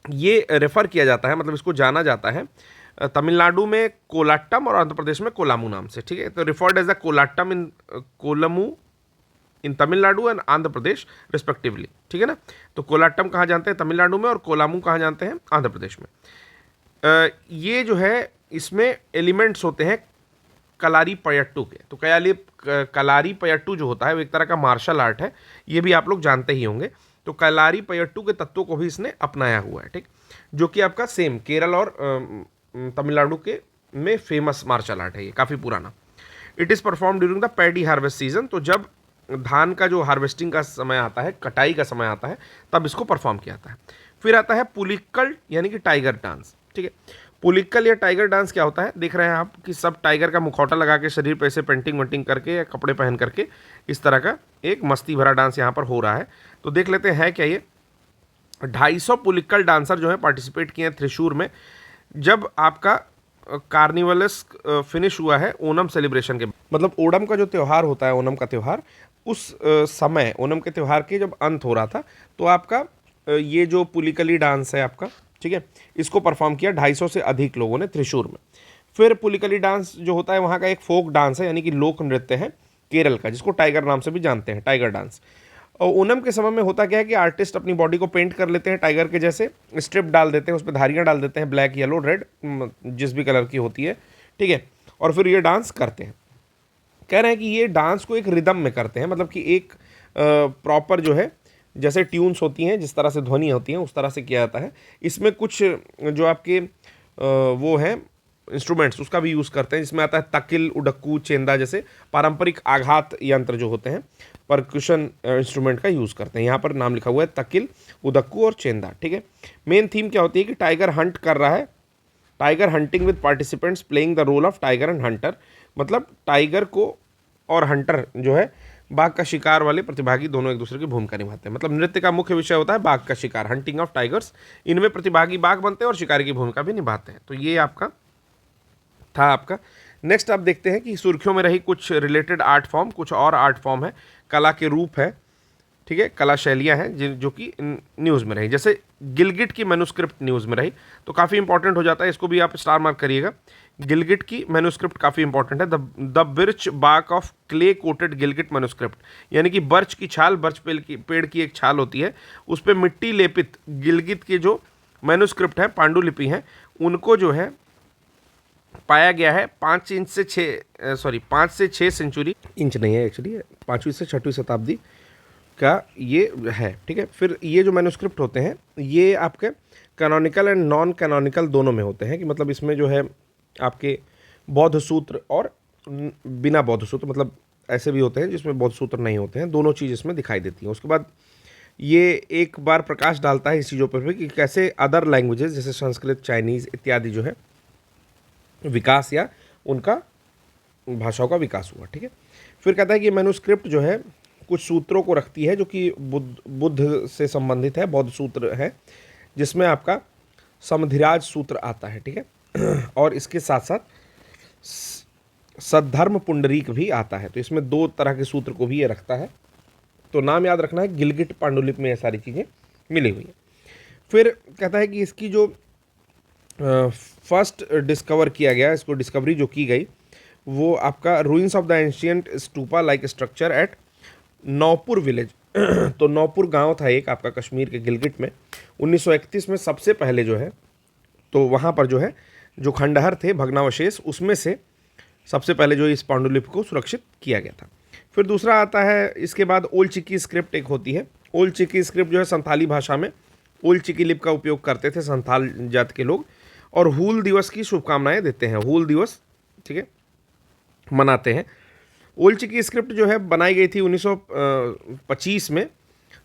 ये रेफर किया जाता है, मतलब इसको जाना जाता है तमिलनाडु में कोलाट्टम और आंध्र प्रदेश में कोलामू नाम से, ठीक है। तो referred as the Kolattam in Kolamu in Tamil Nadu and Andhra Pradesh respectively, ठीक है ना। तो कोलाट्टम कहाँ जानते हैं, तमिलनाडु में, और कोलामू कहाँ जानते हैं, आंध्र प्रदेश में। ये जो है इसमें एलिमेंट्स होते हैं कलारी पयट्टू के। तो कलारी पयट्टू जो होता है वो एक तरह का मार्शल आर्ट है, ये भी आप लोग जानते ही होंगे। तो कलारी पयट्टू के तत्वों को भी इसने अपनाया हुआ है, ठीक, जो कि आपका सेम केरल और तमिलनाडु के में फेमस मार्शल आर्ट है, ये काफ़ी पुराना। It is perform during the paddy harvest season. तो जब धान का जो हार्वेस्टिंग का समय आता है, कटाई का समय आता है, तब इसको परफॉर्म किया जाता है। फिर आता है पुलिक्कल यानी कि टाइगर डांस, ठीक है। पुलिक्कल या टाइगर डांस क्या होता है, देख रहे हैं आप कि सब टाइगर का मुखौटा लगा के शरीर पे ऐसे पेंटिंग वेंटिंग करके या कपड़े पहन करके इस तरह का एक मस्ती भरा डांस यहाँ पर हो रहा है। तो देख लेते हैं क्या ये। 250 पुलिक्कल डांसर जो है पार्टिसिपेट किए हैं त्रिशूर में, जब आपका कार्निवलस फिनिश हुआ है ओनम सेलिब्रेशन के, मतलब ओणम का जो त्यौहार होता है, ओनम का त्यौहार, उस समय ओनम के त्यौहार के जब अंत हो रहा था, तो आपका ये जो पुलिकली डांस है आपका, ठीक है, इसको परफॉर्म किया 250 से अधिक लोगों ने त्रिशूर में। फिर पुलिकली डांस जो होता है वहाँ का एक फोक डांस है, यानी कि लोक नृत्य है केरल का, जिसको टाइगर नाम से भी जानते हैं, टाइगर डांस। और ओनम के समय में होता क्या है कि आर्टिस्ट अपनी बॉडी को पेंट कर लेते हैं टाइगर के जैसे, स्ट्रिप डाल देते हैं, उस पर धारियाँ डाल देते हैं, ब्लैक येलो रेड जिस भी कलर की होती है, ठीक है, और फिर ये डांस करते हैं। कह रहे हैं कि ये डांस को एक रिदम में करते हैं, मतलब कि एक प्रॉपर जो है जैसे ट्यून्स होती हैं, जिस तरह से ध्वनि होती हैं, उस तरह से किया जाता है। इसमें कुछ जो आपके वो हैं इंस्ट्रूमेंट्स, उसका भी यूज़ करते हैं, जिसमें आता है तकिल, उडक्कू, चेंदा जैसे पारंपरिक आघात यंत्र जो होते हैं, परक्यूशन इंस्ट्रूमेंट का यूज़ करते हैं। यहाँ पर नाम लिखा हुआ है तकिल, उदक्कू और चेंदा, ठीक है। मेन थीम क्या होती है कि टाइगर हंट कर रहा है, tiger hunting with participants playing the role of tiger and hunter, मतलब टाइगर को और हंटर जो है बाघ का शिकार वाले प्रतिभागी दोनों एक दूसरे की भूमिका निभाते हैं। मतलब नृत्य का मुख्य विषय होता है बाघ का शिकार, हंटिंग ऑफ टाइगर्स। इनमें प्रतिभागी बाघ बनते हैं और शिकारी की भूमिका भी निभाते हैं। तो ये आपका था आपका। नेक्स्ट आप देखते हैं कि सुर्खियों में रही कुछ रिलेटेड आर्ट फॉर्म, कुछ और आर्ट फॉर्म है, कला के रूप है। ठीक है, कला शैलियाँ हैं जो कि न्यूज़ में रही। जैसे गिलगिट की मैन्युस्क्रिप्ट न्यूज़ में रही, तो काफ़ी इंपॉर्टेंट हो जाता है, इसको भी आप स्टार मार्क करिएगा। गिलगिट की मैन्युस्क्रिप्ट काफ़ी इंपॉर्टेंट है। The birch bark of clay coated Gilgit manuscript, यानी कि बर्च की छाल, बर्च पेड़ की एक छाल होती है, उस पर मिट्टी लेपित गिलगित के जो मैन्युस्क्रिप्ट है, पांडुलिपि हैं, उनको जो है पाया गया है 5 से 6 सेंचुरी, इंच नहीं है एक्चुअली, 5वीं से 6वीं शताब्दी का ये है। ठीक है, फिर ये जो मैन्युस्क्रिप्ट होते हैं ये आपके कैनोनिकल एंड नॉन कैनोनिकल दोनों में होते हैं, कि मतलब इसमें जो है आपके बौद्ध सूत्र और बिना बौद्ध सूत्र, मतलब ऐसे भी होते हैं जिसमें बौद्ध सूत्र नहीं होते हैं, दोनों चीज़ इसमें दिखाई देती हैं। उसके बाद ये एक बार प्रकाश डालता है इस चीज़ों पर भी कि कैसे अदर लैंग्वेजेस जैसे संस्कृत, चाइनीज़ इत्यादि जो है विकास या उनका भाषाओं का विकास हुआ। ठीक है, फिर कहता है कि मैन्युस्क्रिप्ट जो है कुछ सूत्रों को रखती है जो कि बुद्ध से संबंधित है, बौद्ध सूत्र है, जिसमें आपका समधिराज सूत्र आता है। ठीक है, और इसके साथ साथ सद्धर्म पुंडरीक भी आता है, तो इसमें 2 तरह के सूत्र को भी ये रखता है। तो नाम याद रखना है, गिलगिट पांडुलिपि में ये सारी चीज़ें मिली हुई हैं। फिर कहता है कि इसकी जो फर्स्ट डिस्कवर किया गया, इसको डिस्कवरी जो की गई वो आपका ruins of the ancient stupa like structure at Naupur village. तो नौपुर गांव था एक आपका कश्मीर के गिलगिट में, 1931 में सबसे पहले जो है, तो वहाँ पर जो है जो खंडहर थे भग्नावशेष, उसमें से सबसे पहले जो इस पांडुलिपि को सुरक्षित किया गया था। फिर दूसरा आता है इसके बाद ओल्ड चिकी स्क्रिप्ट एक होती है। ओल्ड चिकी स्क्रिप्ट जो है संथाली भाषा में ओल्ड चिकी लिपि का उपयोग करते थे संथाल जात के लोग, और हूल दिवस की शुभकामनाएं देते हैं, हूल दिवस ठीक है मनाते हैं। ओल्ड चिकी स्क्रिप्ट जो है बनाई गई थी 1925 में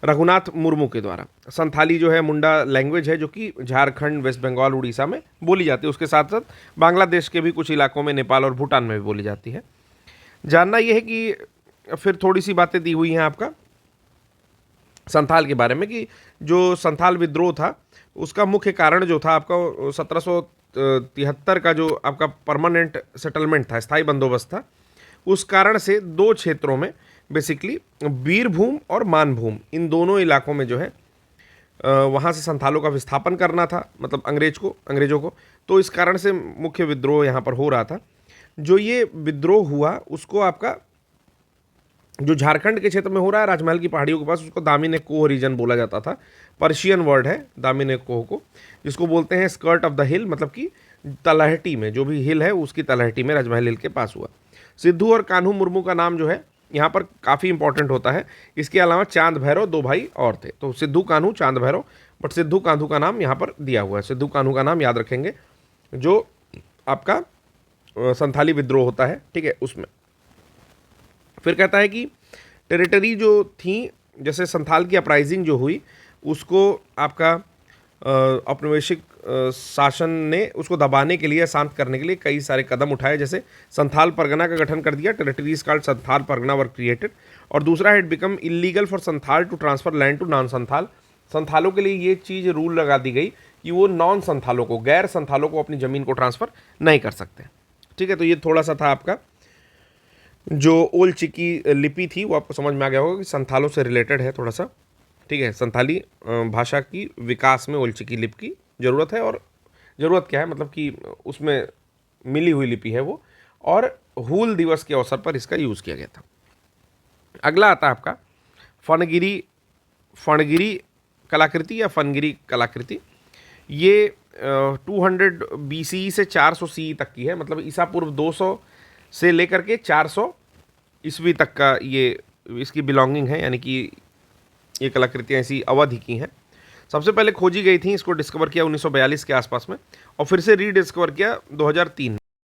रघुनाथ मुर्मू के द्वारा। संथाली जो है मुंडा लैंग्वेज है जो कि झारखंड, वेस्ट बंगाल, उड़ीसा में बोली जाती है, उसके साथ साथ बांग्लादेश के भी कुछ इलाकों में, नेपाल और भूटान में भी बोली जाती है। जानना यह है कि फिर थोड़ी सी बातें दी हुई हैं आपका संथाल के बारे में, कि जो संथाल विद्रोह था उसका मुख्य कारण जो था आपका 1773 का जो आपका परमानेंट सेटलमेंट था, स्थायी बंदोबस्त था, उस कारण से 2 क्षेत्रों में बेसिकली बीरभूम और मानभूम, इन दोनों इलाकों में जो है वहाँ से संथालों का विस्थापन करना था, मतलब अंग्रेजों को। तो इस कारण से मुख्य विद्रोह यहाँ पर हो रहा था। जो ये विद्रोह हुआ उसको आपका जो झारखंड के क्षेत्र में हो रहा है, राजमहल की पहाड़ियों के पास, उसको दामिने कोह रीजन बोला जाता था। पर्शियन वर्ड है दामिने कोह को, जिसको बोलते हैं स्कर्ट ऑफ द हिल, मतलब कि तलहटी में, जो भी हिल है उसकी तलहटी में राजमहल हिल के पास हुआ। सिद्धू और कान्हू मुर्मू का नाम जो है यहाँ पर काफ़ी इंपॉर्टेंट होता है। इसके अलावा चांद भैरव 2 भाई और थे, तो सिद्धू कान्हू चांद भैरव, बट सिद्धू कान्हू का नाम यहाँ पर दिया हुआ है। सिद्धू कान्हू का नाम याद रखेंगे, जो आपका संथाली विद्रोह होता है, ठीक है, उसमें। फिर कहता है कि टेरिटरी जो थी, जैसे संथाल की अपराइजिंग जो हुई, उसको आपका औपनिवेशिक शासन ने उसको दबाने के लिए, शांत करने के लिए कई सारे कदम उठाए। जैसे संथाल परगना का गठन कर दिया, territories called Santhal Pargana were created. और दूसरा है it become illegal for Santhal to transfer land to non Santhal. संथालों के लिए ये चीज़ रूल लगा दी गई कि वो नॉन संथालों को, गैर संथालों को अपनी ज़मीन को ट्रांसफ़र नहीं कर सकते। ठीक है, तो ये थोड़ा सा था आपका जो ओल्ड चिकी लिपि थी, वो आपको समझ में आ गया होगा कि संथालों से रिलेटेड है थोड़ा सा। ठीक है, संथाली भाषा की विकास में ओल्ड चिकी लिपि की ज़रूरत है, और ज़रूरत क्या है, मतलब कि उसमें मिली हुई लिपि है वो, और हूल दिवस के अवसर पर इसका यूज़ किया गया था। अगला आता है आपका फणगिरी कलाकृति या फनगिरी कलाकृति। ये 200 BCE से 400 CE तक की है, मतलब ईसा पूर्व 200 से लेकर के 400 ईस्वी तक का ये इसकी बिलोंगिंग है, यानी कि ये कलाकृतियाँ इसी अवधि की हैं। सबसे पहले खोजी गई थी, इसको डिस्कवर किया 1942 के आसपास में, और फिर से रीडिस्कवर किया 2003